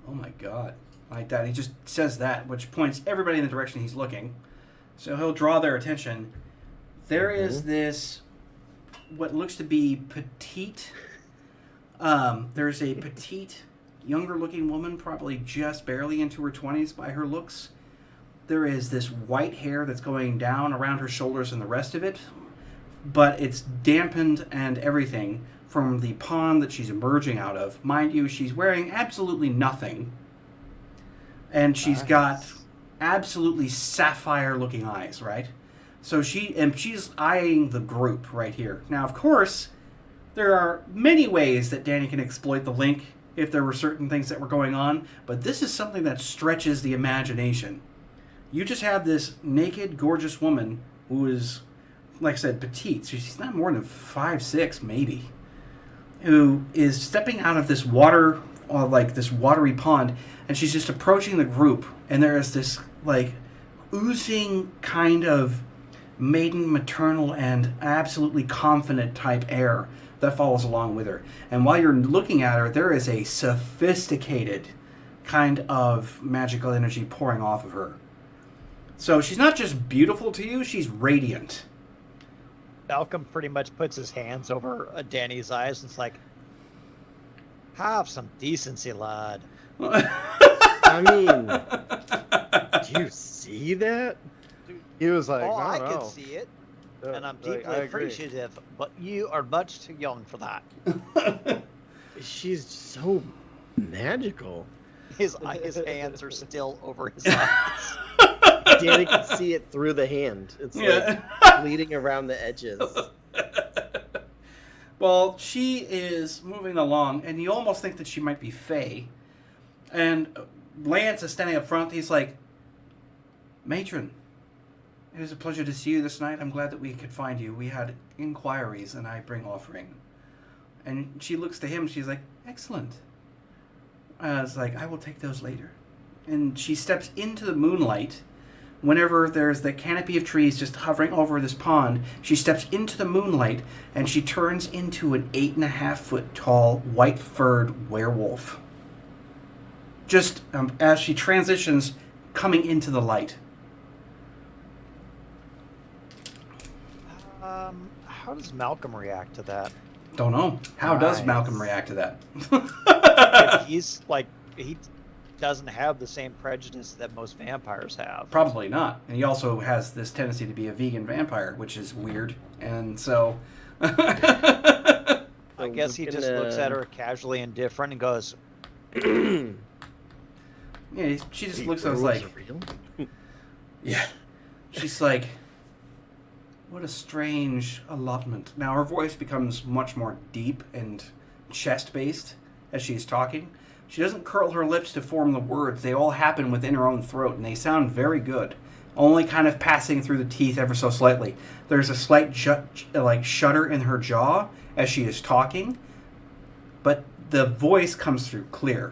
oh my god, like that. He just says that, which points everybody in the direction he's looking. So he'll draw their attention. There is this, what looks to be petite. There's a petite, younger-looking woman, probably just barely into her 20s by her looks. There is this white hair that's going down around her shoulders and the rest of it, but it's dampened and everything from the pond that she's emerging out of. Mind you, she's wearing absolutely nothing, and she's got absolutely sapphire-looking eyes, right? So she's eyeing the group right here. Now, of course, there are many ways that Danny can exploit the link if there were certain things that were going on, but this is something that stretches the imagination. You just have this naked, gorgeous woman who is, like I said, petite. So she's not more than 5'6", maybe, who is stepping out of this water, like this watery pond, and she's just approaching the group, and there is this like oozing kind of maiden, maternal, and absolutely confident type air that follows along with her. And while you're looking at her, there is a sophisticated kind of magical energy pouring off of her. So she's not just beautiful to you, she's radiant. Malcolm pretty much puts his hands over Danny's eyes and it's like, have some decency, lad. I mean, do you see that? He was like, Oh, I no, can no. see it, Yeah, and I'm like, deeply I agree. appreciative. But you are much too young for that. She's so magical. His hands are still over his eyes. Danny can see it through the hand. It's Yeah. like bleeding around the edges. Well, she is moving along, and you almost think that she might be Fae. And Lance is standing up front. He's like, Matron, it is a pleasure to see you this night. I'm glad that we could find you. We had inquiries, and I bring offering. And she looks to him. She's like, excellent. I was like, I will take those later. And she steps into the moonlight. Whenever there's the canopy of trees just hovering over this pond, she steps into the moonlight and she turns into an 8.5-foot tall, white-furred werewolf. Just as she transitions, coming into the light. How does Malcolm react to that? Don't know. How does Nice. Malcolm react to that? If he's like, he doesn't have the same prejudice that most vampires have. Probably not. And he also has this tendency to be a vegan vampire, which is weird. And so... I So guess he we're just gonna- looks at her casually indifferent and goes, yeah, she just looks at us like... Real? Yeah. She's like, what a strange allotment. Now, her voice becomes much more deep and chest-based as she's talking. She doesn't curl her lips to form the words. They all happen within her own throat, and they sound very good, only kind of passing through the teeth ever so slightly. There's a slight shudder in her jaw as she is talking, but the voice comes through clear.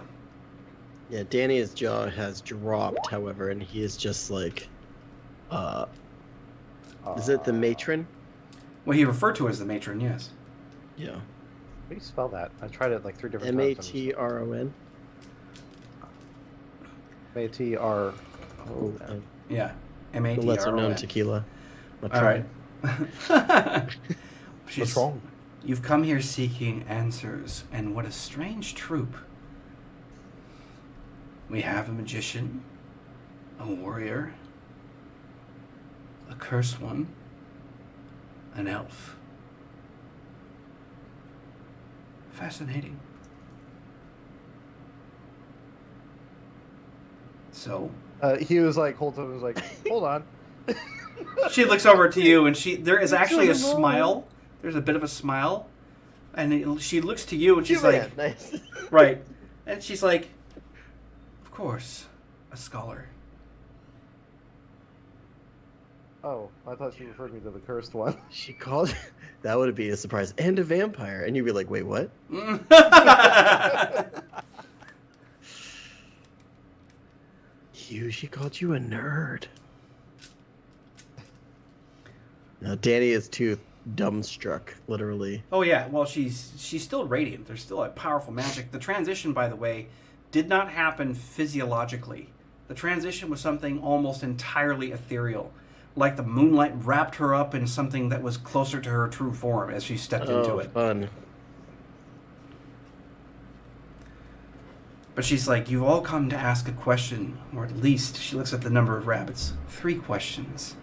Yeah, Danny's jaw has dropped, however, and he is just like, is it the matron? Well, he referred to her as the matron, yes. Yeah. How do you spell that? I tried it like 3 different times. M-A-T-R-O-N? M-A-T-R. Oh, Yeah. the M-A-T-R-O-N. lesser known tequila. All right. What's wrong? You've come here seeking answers, and what a strange troop. We have a magician, a warrior, a cursed one, an elf. Fascinating. So He was like, hold on. she looks over to you, and there is actually a smile. There's a bit of a smile, and she looks to you, and she's like, nice. right, and she's like, of course, a scholar. Oh, I thought she referred me to the cursed one. She called. That would be a surprise. And a vampire. And you'd be like, wait, what? She called you a nerd. Now, Danny is too dumbstruck, literally. Oh yeah, well she's still radiant. There's still a powerful magic. The transition, by the way, did not happen physiologically. The transition was something almost entirely ethereal. Like the moonlight wrapped her up in something that was closer to her true form as she stepped into it. Fun. But she's like, you've all come to ask a question, or at least, she looks at the number of rabbits, 3 questions.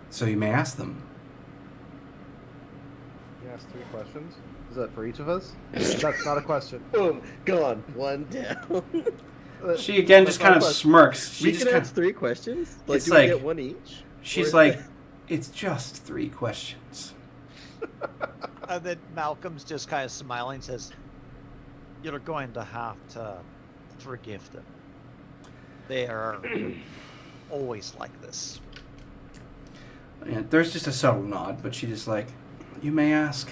So you may ask them. You asked 3 questions? Is that for each of us? That's not a question. Boom. Gone. 1 down. She again That's just not kind a of question. smirks. She We just can kind ask 3 questions? Like, It's do like- we get 1 each? she's Or- like, it's just 3 questions. And then Malcolm's just kind of smiling, says, "You're going to have to forgive them. They are always like this." And there's just a subtle nod, but she just like, you may ask.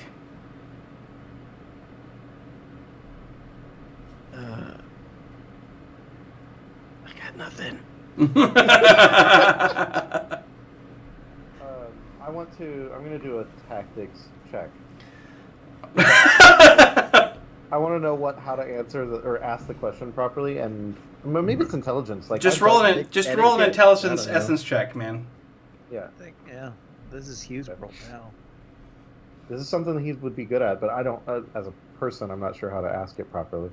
I got nothing. I'm going to do a tactics check. I want to know how to answer or ask the question properly, and maybe it's intelligence. Like just I've roll done- an intelligence I don't know. essence check, man. Yeah, I think, yeah, this is Hugh's world now. this is something he would be good at, but I don't. As a person, I'm not sure how to ask it properly.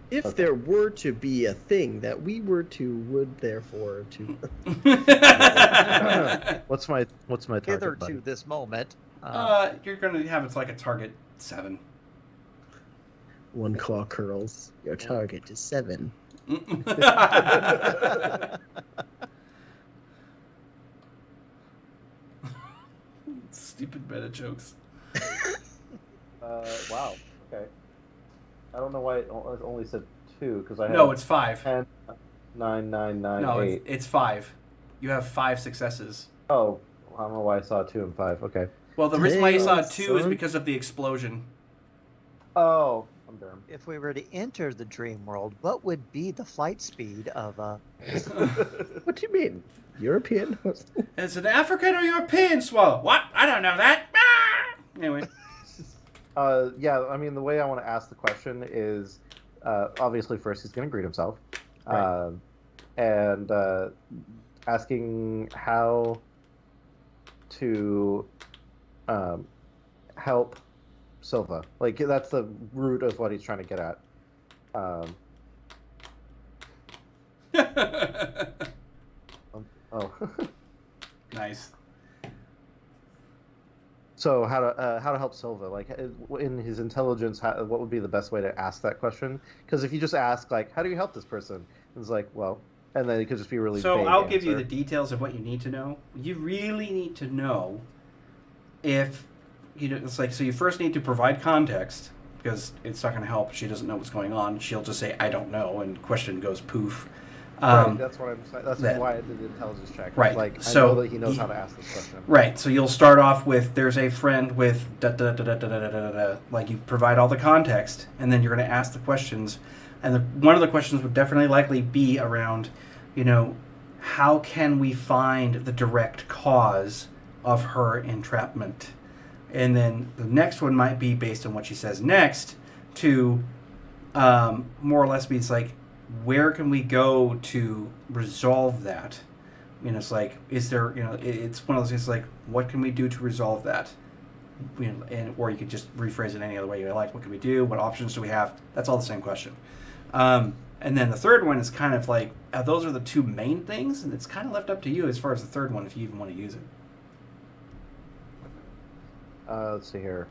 If Okay. there were to be a thing that we would therefore to. What's my target? Hither buddy? to this moment, You're gonna have it's like a target 7. 1 claw curls. Your target is 7. Stupid meta jokes. Wow. Okay. I don't know why it only said 2 because I had No, it's 5. 10, 9, 9, 9, No, 8. it's 5. You have 5 successes. Oh, I don't know why I saw 2 and 5. Okay. Well, the reason why you saw Damn, 2 is son. because of the explosion. Oh, I'm dumb. if we were to enter the dream world, what would be the flight speed of a... What do you mean? European? Is it African or European swallow? What? I don't know that. Ah! Anyway. Yeah, I mean, the way I want to ask the question is, obviously, first he's going to greet himself, Right. and asking how to help Silva. Like, that's the root of what he's trying to get at. Oh. Nice. So how to help Silva? Like in his intelligence, what would be the best way to ask that question? Because if you just ask like, how do you help this person? It's like, well, and then it could just be really. So vague I'll give you answer. the details of what you need to know. You really need to know if it's like, so you first need to provide context because it's not going to help. She doesn't know what's going on. She'll just say, I don't know, and question goes poof. Right, that's what I'm saying. That's that- why I did the intelligence check. It's Right, Like so I know that he knows how to ask this question. Right, so you'll start off with, there's a friend with da da da da da da da da da. Like you provide all the context, and then you're going to ask the questions. And one of the questions would definitely likely be around, how can we find the direct cause of her entrapment? And then the next one might be based on what she says next to more or less be it's like, where can we go to resolve that? It's like, is there, it's one of those things like, what can we do to resolve that? or you could just rephrase it any other way you like. What can we do? What options do we have? That's all the same question. And then the third one is kind of like, those are the two main things, and it's kind of left up to you as far as the third one, if you even want to use it. Let's see here.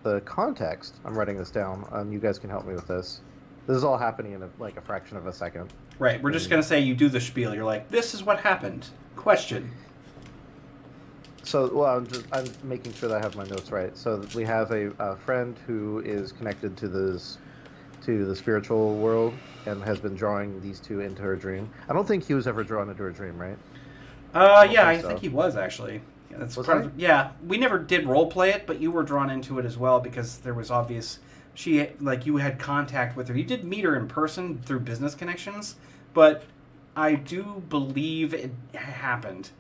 The context, I'm writing this down. You guys can help me with this. This is all happening in a fraction of a second. Right, we're just going to say you do the spiel. You're like, this is what happened. Question. So, well, I'm making sure that I have my notes right. So we have a friend who is connected to the spiritual world and has been drawing these two into her dream. I don't think he was ever drawn into her dream, right? I think he was actually. Yeah, that's Was part I? of, yeah, we never did role play it, but you were drawn into it as well because there was obvious. You had contact with her. You did meet her in person through business connections, but I do believe it happened.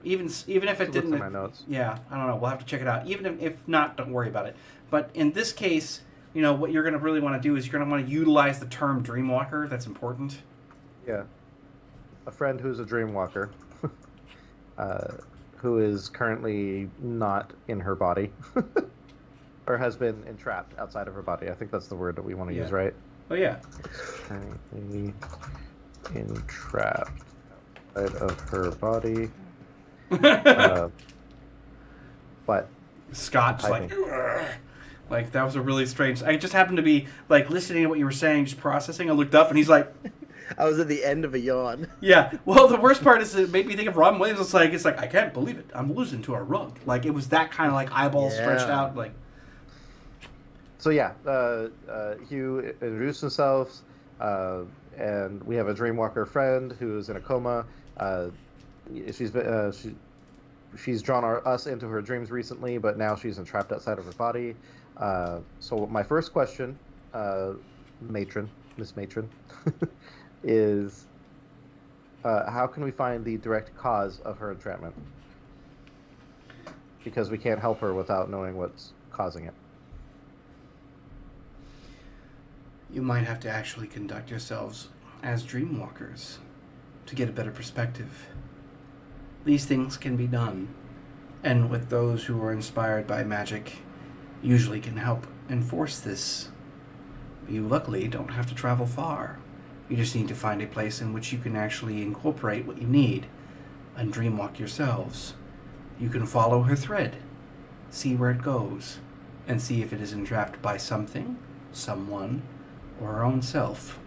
Even if it didn't. Look at my notes. Yeah, I don't know. We'll have to check it out. Even if not, don't worry about it. But in this case, what you're going to really want to do is you're going to want to utilize the term Dreamwalker. That's important. Yeah. A friend who's a dreamwalker, who is currently not in her body, or has been entrapped outside of her body. I think that's the word that we want to use, right? Oh, yeah. Currently entrapped outside of her body. But Scott just typing. like that was a really strange. I just happened to be like listening to what you were saying, just processing. I looked up and he's like, I was at the end of a yawn. yeah. Well, the worst part is it made me think of Robin Williams. It's like I can't believe it. I'm losing to a rug. Like it was that kind of like eyeballs stretched out. Like So yeah, Hugh introduced himself, and we have a dreamwalker friend who is in a coma. She's drawn us into her dreams recently, but now she's entrapped outside of her body. So my first question, Miss Matron, is how can we find the direct cause of her entrapment? Because we can't help her without knowing what's causing it. you might have to actually conduct yourselves as dreamwalkers to get a better perspective. These things can be done, and with those who are inspired by magic, usually can help enforce this. You luckily don't have to travel far. You just need to find a place in which you can actually incorporate what you need and dreamwalk yourselves. You can follow her thread, see where it goes, and see if it is entrapped by something, someone, or her own self.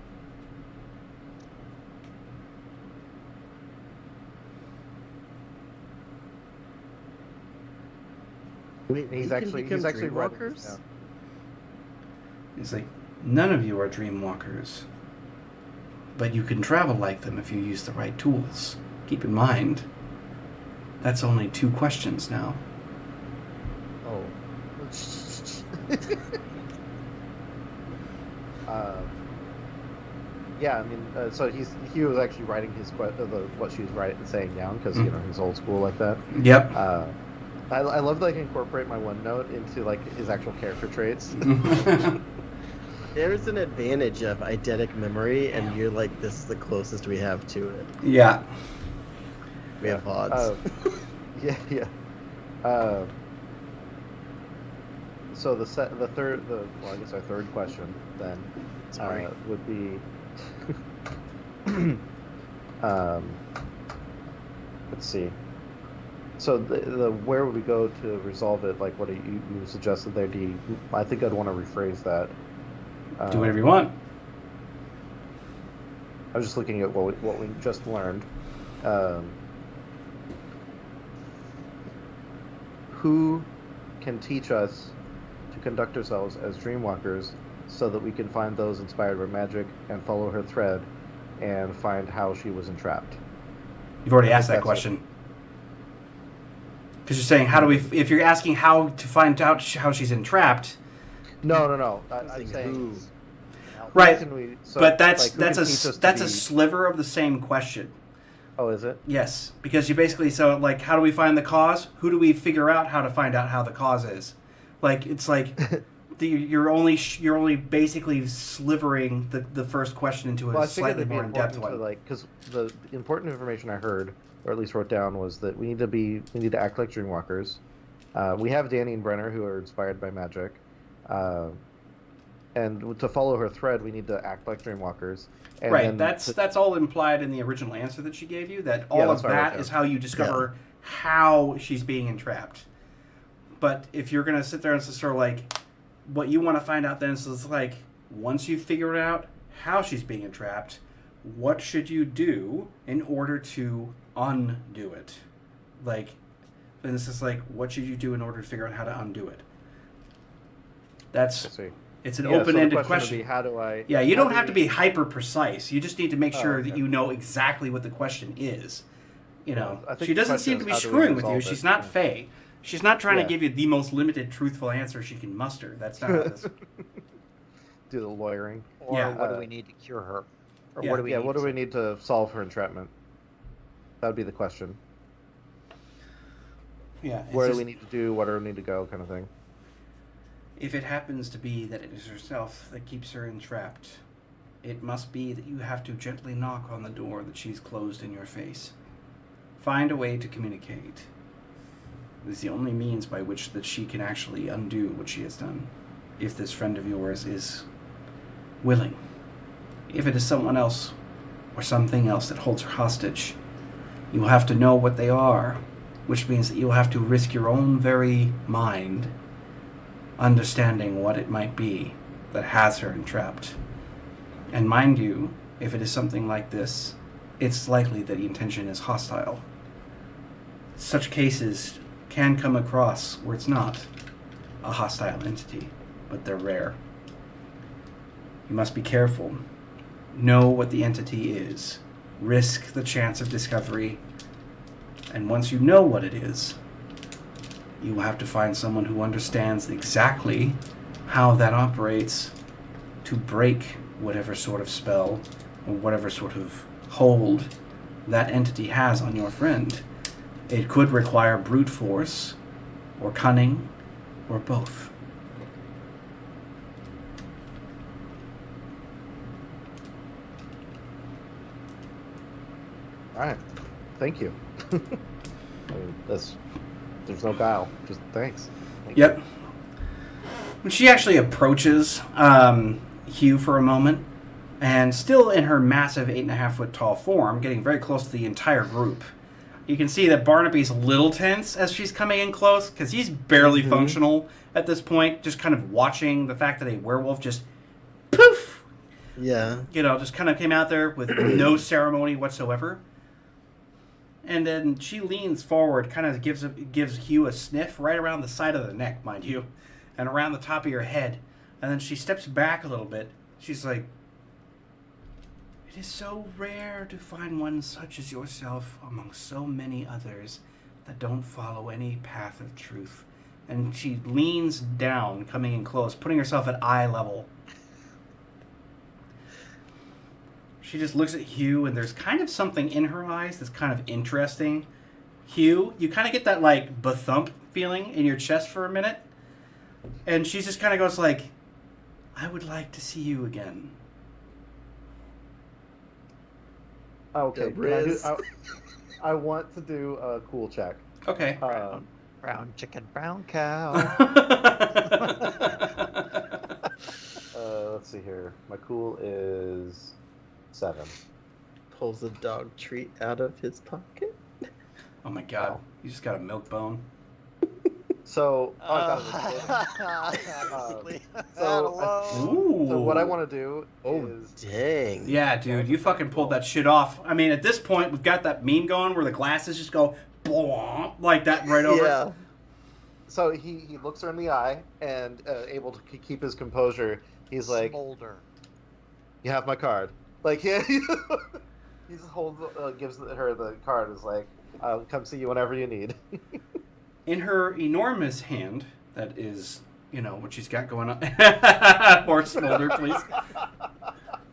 He's actually writing walkers. this down. It's like, none of you are dreamwalkers, but you can travel like them if you use the right tools. Keep in mind, that's only 2 questions now. Oh. Yeah, I mean, so he was actually writing his what she was saying down because he's old school like that. Yep. I love that I can incorporate my OneNote into like his actual character traits. There's an advantage of eidetic memory, and you're like, this is the closest we have to it. Yeah. We have odds. Yeah. So I guess our third question then would be, let's see. So the where would we go to resolve it? Like what you suggested there, D. I think I'd want to rephrase that. Do whatever you want. I was just looking at what we just learned. Who can teach us to conduct ourselves as dreamwalkers so that we can find those inspired by magic and follow her thread and find how she was entrapped? You've already asked that question. Because you're saying, if you're asking how to find out how she's entrapped. No. I'm saying who. Right. But like, that's a sliver of the same question. Oh, is it? Yes, because you basically how do we find the cause? Who do we figure out how to find out how the cause is? Like it's like you're only basically slivering the first question into a slightly more in depth one. Because the important information I heard, or at least wrote down, was that we need to act like dreamwalkers. We have Danny and Brenner who are inspired by magic. And to follow her thread, we need to act like dreamwalkers. And Right. then That's all implied in the original answer that she gave you. That all that's of what I wrote that down. is how you discover how she's being entrapped. But if you're gonna sit there and sort of like, what you want to find out then is like, once you figure out how she's being entrapped, what should you do in order to undo it? Like, and this is like, what should you do in order to figure out how to undo it? I see. It's an Yeah, so the open-ended question would question. be, how do I? Yeah, you how don't do have to we- be hyper precise. You just need to make sure that okay. you know exactly what the question is. You know, I think she the doesn't question seem to be is, how do we screwing with you. resolve it? She's not Yeah. Faye. She's not trying Yeah. to give you the most limited, truthful answer she can muster. That's not how this. Do the lawyering. Or Yeah. what do we need to cure her? Or Yeah. what do we Yeah, need what do to- we need to solve her entrapment? That would be the question. Yeah. it's Where do just- we need to do? Where do we need to go? Kind of thing. If it happens to be that it is herself that keeps her entrapped, it must be that you have to gently knock on the door that she's closed in your face. Find a way to communicate. It is the only means by which that she can actually undo what she has done. If this friend of yours is willing. If it is someone else or something else that holds her hostage, you will have to know what they are, which means that you will have to risk your own very mind understanding what it might be that has her entrapped. And mind you, if it is something like this, it's likely that the intention is hostile. Such cases can come across where it's not a hostile entity, but they're rare. You must be careful. Know what the entity is. Risk the chance of discovery. And once you know what it is, you will have to find someone who understands exactly how that operates to break whatever sort of spell or whatever sort of hold that entity has on your friend. It could require brute force, or cunning, or both. All right. Thank you. I mean, there's no guile. Just thanks. Thank Yep. When she actually approaches Hugh for a moment, and still in her massive 8.5-foot tall form, getting very close to the entire group, you can see that Barnaby's a little tense as she's coming in close, because he's barely functional at this point, just kind of watching the fact that a werewolf just poof, Yeah. just kind of came out there with no ceremony whatsoever. And then she leans forward, kind of gives Hugh a sniff right around the side of the neck, mind you, and around the top of your head. And then she steps back a little bit. She's like, "It is so rare to find one such as yourself among so many others that don't follow any path of truth." And she leans down, coming in close, putting herself at eye level. She just looks at Hugh, and there's kind of something in her eyes that's kind of interesting. Hugh, you kind of get that, like, ba-thump feeling in your chest for a minute. And she just kind of goes like, "I would like to see you again." Okay. Riz. I want to do a cool check. Okay. Brown chicken, brown cow. Let's see here. My cool is 7. Pulls a dog treat out of his pocket. Oh my god. You just got a milk bone. So, Leave that so- alone. Ooh. so what I want to do Oh, is dang. Yeah, dude, you fucking pulled that shit off. I mean, at this point, we've got that meme going where the glasses just go blomp, like that right over. Yeah. so he looks her in the eye and able to keep his composure. He's like, Smolder. "You have my card." Like he just holds, gives her the card. Is like, "I'll come see you whenever you need." In her enormous hand, that is, what she's got going on. Or smolder, please.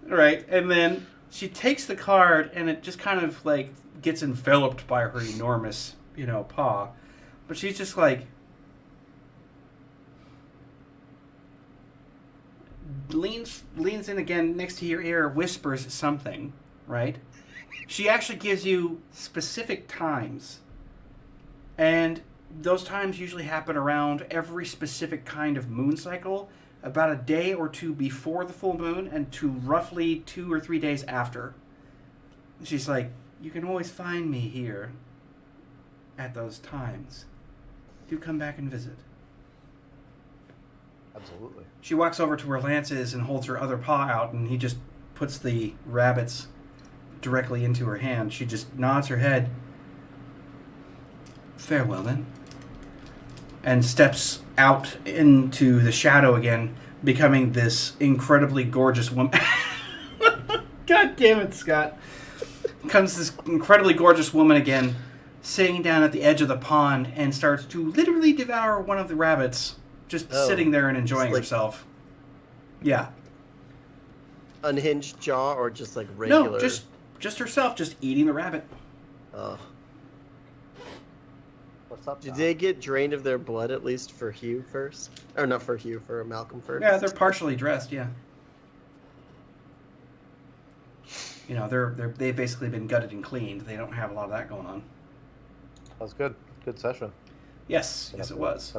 Right, and then she takes the card, and it just kind of, like, gets enveloped by her enormous, paw. But she's just like, leans in again next to your ear, whispers something, right? She actually gives you specific times. And those times usually happen around every specific kind of moon cycle, about a day or two before the full moon and to roughly 2 or 3 days after. She's like, you can always find me here at those times. Do come back and visit. Absolutely. She walks over to where Lance is and holds her other paw out, and he just puts the rabbits directly into her hand. She just nods her head. Farewell, then. And steps out into the shadow again, becoming this incredibly gorgeous woman. God damn it, Scott. Comes this incredibly gorgeous woman again, sitting down at the edge of the pond, and starts to literally devour one of the rabbits, just sitting there and enjoying herself. Yeah. Unhinged jaw or just like regular? No, just herself, just eating the rabbit. Oh. What's up? Did they get drained of their blood at least for Hugh first? Or not for Hugh, for Malcolm first? Yeah, they're partially dressed, yeah. You know, they've basically been gutted and cleaned. They don't have a lot of that going on. That was good. Good session. Yes, yes it was.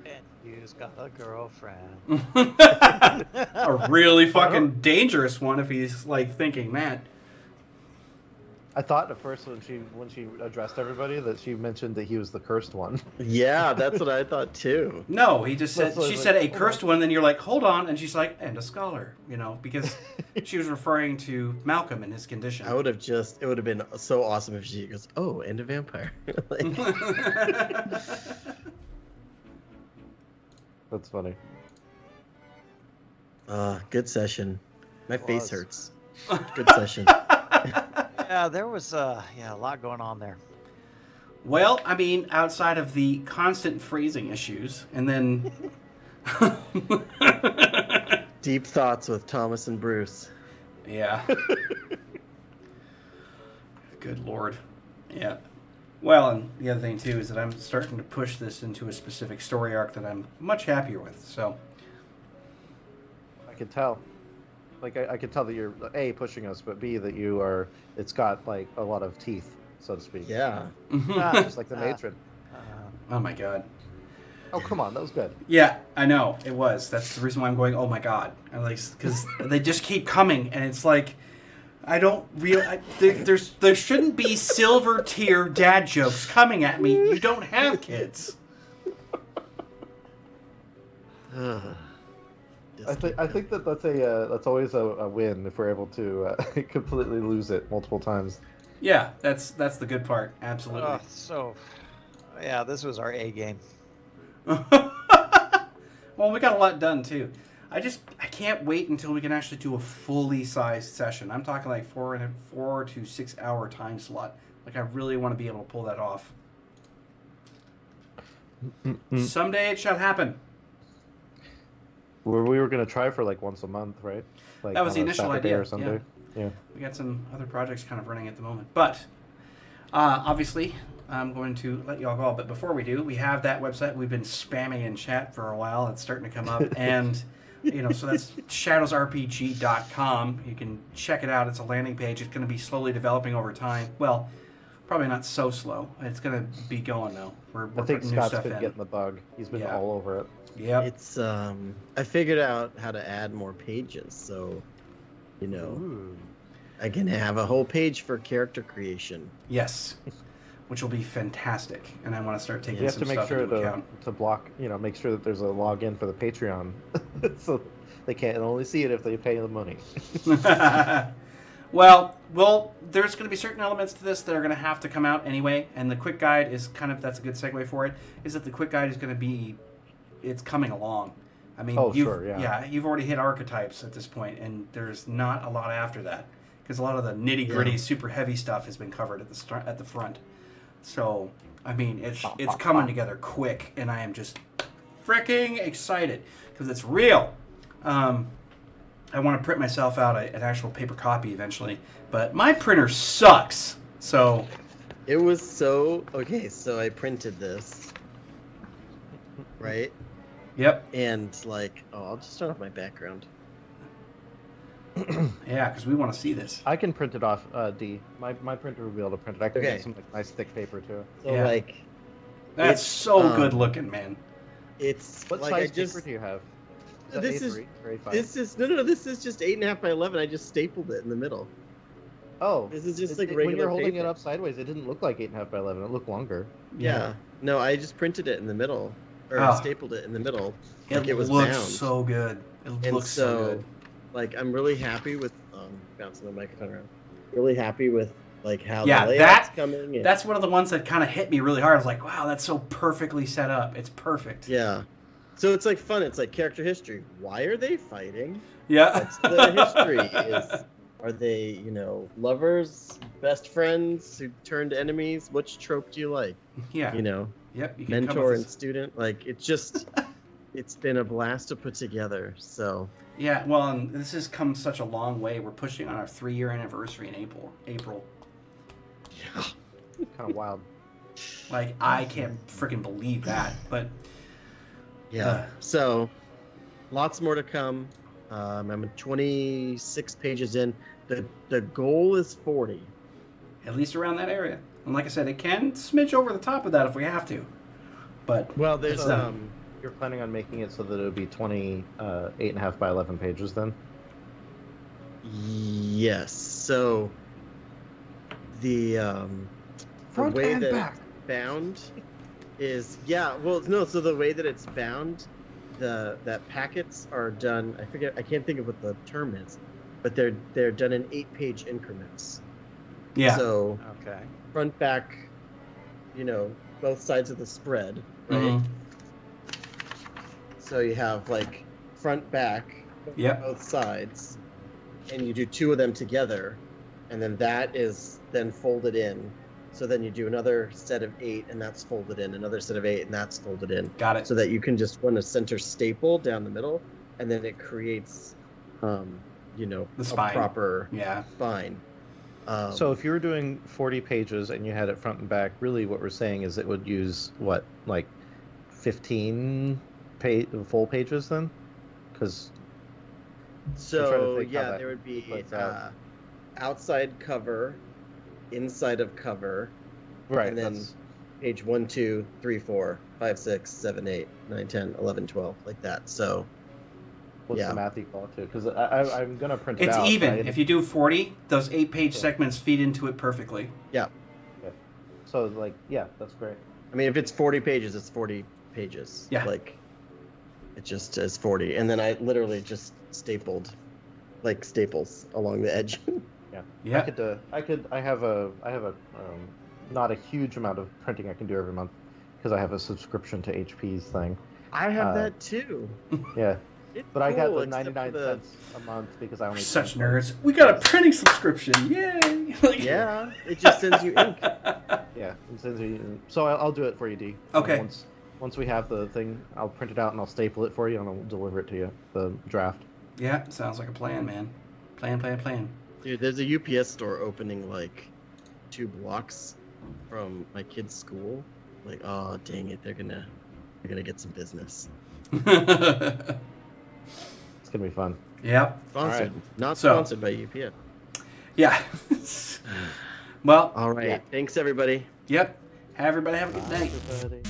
And you's got a girlfriend. A really fucking dangerous one if he's like thinking that. I thought at first when she addressed everybody that she mentioned that he was the cursed one. Yeah, that's what I thought too. No, he just said, That's she like, said a hold cursed one, then you're like, hold on, and she's like, and a scholar, you know, because she was referring to Malcolm and his condition. It would have been so awesome if she goes, oh, and a vampire. Like, That's funny. good session. My face Was. hurts. Good session. Yeah, there was a lot going on there. Well, I mean, outside of the constant phrasing issues, and then... Deep thoughts with Thomas and Bruce. Yeah. Good Lord. Yeah. Well, and the other thing, too, is that I'm starting to push this into a specific story arc that I'm much happier with, so... I could tell. Like, I could tell that you're, A, pushing us, but B, that you are, it's got, like, a lot of teeth, so to speak. Yeah. Just like the matron. Oh, my God. Oh, come on, that was good. Yeah, I know. It was. That's the reason why I'm going, oh, my God. Because they just keep coming, and it's like... I don't real. There shouldn't be silver tier dad jokes coming at me. You don't have kids. I think that's always a win if we're able to completely lose it multiple times. Yeah, that's the good part. Absolutely. Yeah, this was our A game. Well, we got a lot done too. I can't wait until we can actually do a fully sized session. I'm talking like 4 to 6 hour time slot. Like I really want to be able to pull that off. Someday it shall happen. We were going to try for like once a month, right? Like That was the on a initial Saturday idea, or Sunday. Yeah. We got some other projects kind of running at the moment. But obviously, I'm going to let you all go. But before we do, we have that website we've been spamming in chat for a while. It's starting to come up. And, so that's ShadowsRPG.com. You can check it out. It's a landing page. It's going to be slowly developing over time. Well, probably not so slow. It's going to be going, though. We're I think putting new Scott's stuff been in. getting the bug. He's been Yeah. all over it. Yep. It's I figured out how to add more pages, so Ooh. I can have a whole page for character creation. Yes. Which will be fantastic. And I want to start taking You have some to make stuff sure into account. to block, make sure that there's a login for the Patreon, so they can't only see it if they pay the money. Well, there's going to be certain elements to this that are going to have to come out anyway, and the quick guide is that's a good segue for it, is that the quick guide is going to be, it's coming along. I mean, you've already hit archetypes at this point, and there's not a lot after that, because a lot of the nitty-gritty, super heavy stuff has been covered at the front. So, I mean, it's coming together quick, and I am just freaking excited, because it's real. I want to print myself out an actual paper copy eventually, but my printer sucks. So It was so okay. So I printed this, right? Yep. And I'll just turn off my background. Yeah, because we want to see this. I can print it off, D. My printer will be able to print it. I can Okay. get some nice thick paper too. So Yeah. That's It's, so good looking, man. It's What like size I just paper do you have? Is that this A3 or A5? this is no, this is just 8.5 by 11. I just stapled it in the middle. Oh, This is just like when regular you're holding paper. it up sideways, it didn't look like 8.5 by 11. It looked longer. Yeah. No, I just printed it in the middle, or Oh. stapled it in the middle, It like it was looks bound. so good. It And looks so so, good. like, I'm really happy with bouncing the microphone around. Really happy with like how Yeah, the layout's coming. And, That's one of the ones that kind of hit me really hard. I was like, wow, that's so perfectly set up. It's perfect. yeah. So it's like fun. It's like character history. Why are they fighting? Yeah. What's the history? Are they, lovers, best friends who turned enemies? Which trope do you like? Yeah. You know, Yep. You can come mentor with and student. Like, it's just, it's been a blast to put together. So Yeah. Well, and this has come such a long way. We're pushing on our 3-year anniversary in April. yeah. Kind of wild. Like, I can't freaking believe that. But Yeah. So lots more to come. I'm 26 pages in. The goal is 40. at least around that area. And like I said, it can smidge over the top of that if we have to. But Well, there's it's, You're planning on making it so that it would be 8.5 by 11 pages then? yes. So the Front way and that back. it's bound is so the way that it's bound, that packets are done. I can't think of what the term is, but they're done in 8-page increments. yeah. So Okay. front, back, both sides of the spread, right? Mhm. So you have like front, back, Yep. both sides, and you do 2 of them together, and then that is then folded in. So then you do another set of 8, and that's folded in. Another set of 8, and that's folded in. Got it. So that you can just run a center staple down the middle, and then it creates, The a spine. proper Yeah. spine. So if you were doing 40 pages and you had it front and back, really what we're saying is it would use, what, like 15 full pages then? Because So think how yeah, that there would be plays out. outside cover, inside of cover, right, and then that's page 1, 2, 3, 4, 5, 6, 7, 8, 9, 10, 11, 12, like that. So what's yeah. the math equal to? Because I'm gonna print it It's out. even. Right? If you do 40, those 8-page Yeah. segments feed into it perfectly. So like, yeah, that's great. I mean, if it's 40 pages, it's 40 pages. Yeah. Like, it just says 40, and then I literally just stapled, like staples along the edge. Yeah. I have a not a huge amount of printing I can do every month because I have a subscription to HP's thing. I have Uh, that too. Yeah, It's but I got cool, the except 99 for cents a month because I We're only such print nerds. We got a printing subscription. Yay! Like- Yeah, it just sends you ink. Yeah, so I'll do it for you, D. Okay. Once we have the thing, I'll print it out and I'll staple it for you and I'll deliver it to you. The draft. Yeah, sounds like a plan, man. Plan. Dude, there's a UPS store opening like 2 blocks from my kid's school. Like, oh dang it, they're gonna get some business. It's gonna be fun. Yep. Sponsored, All not So- sponsored by UPS. Yeah. Well, All right, Yeah. thanks everybody. yep. Everybody have a good night. Everybody.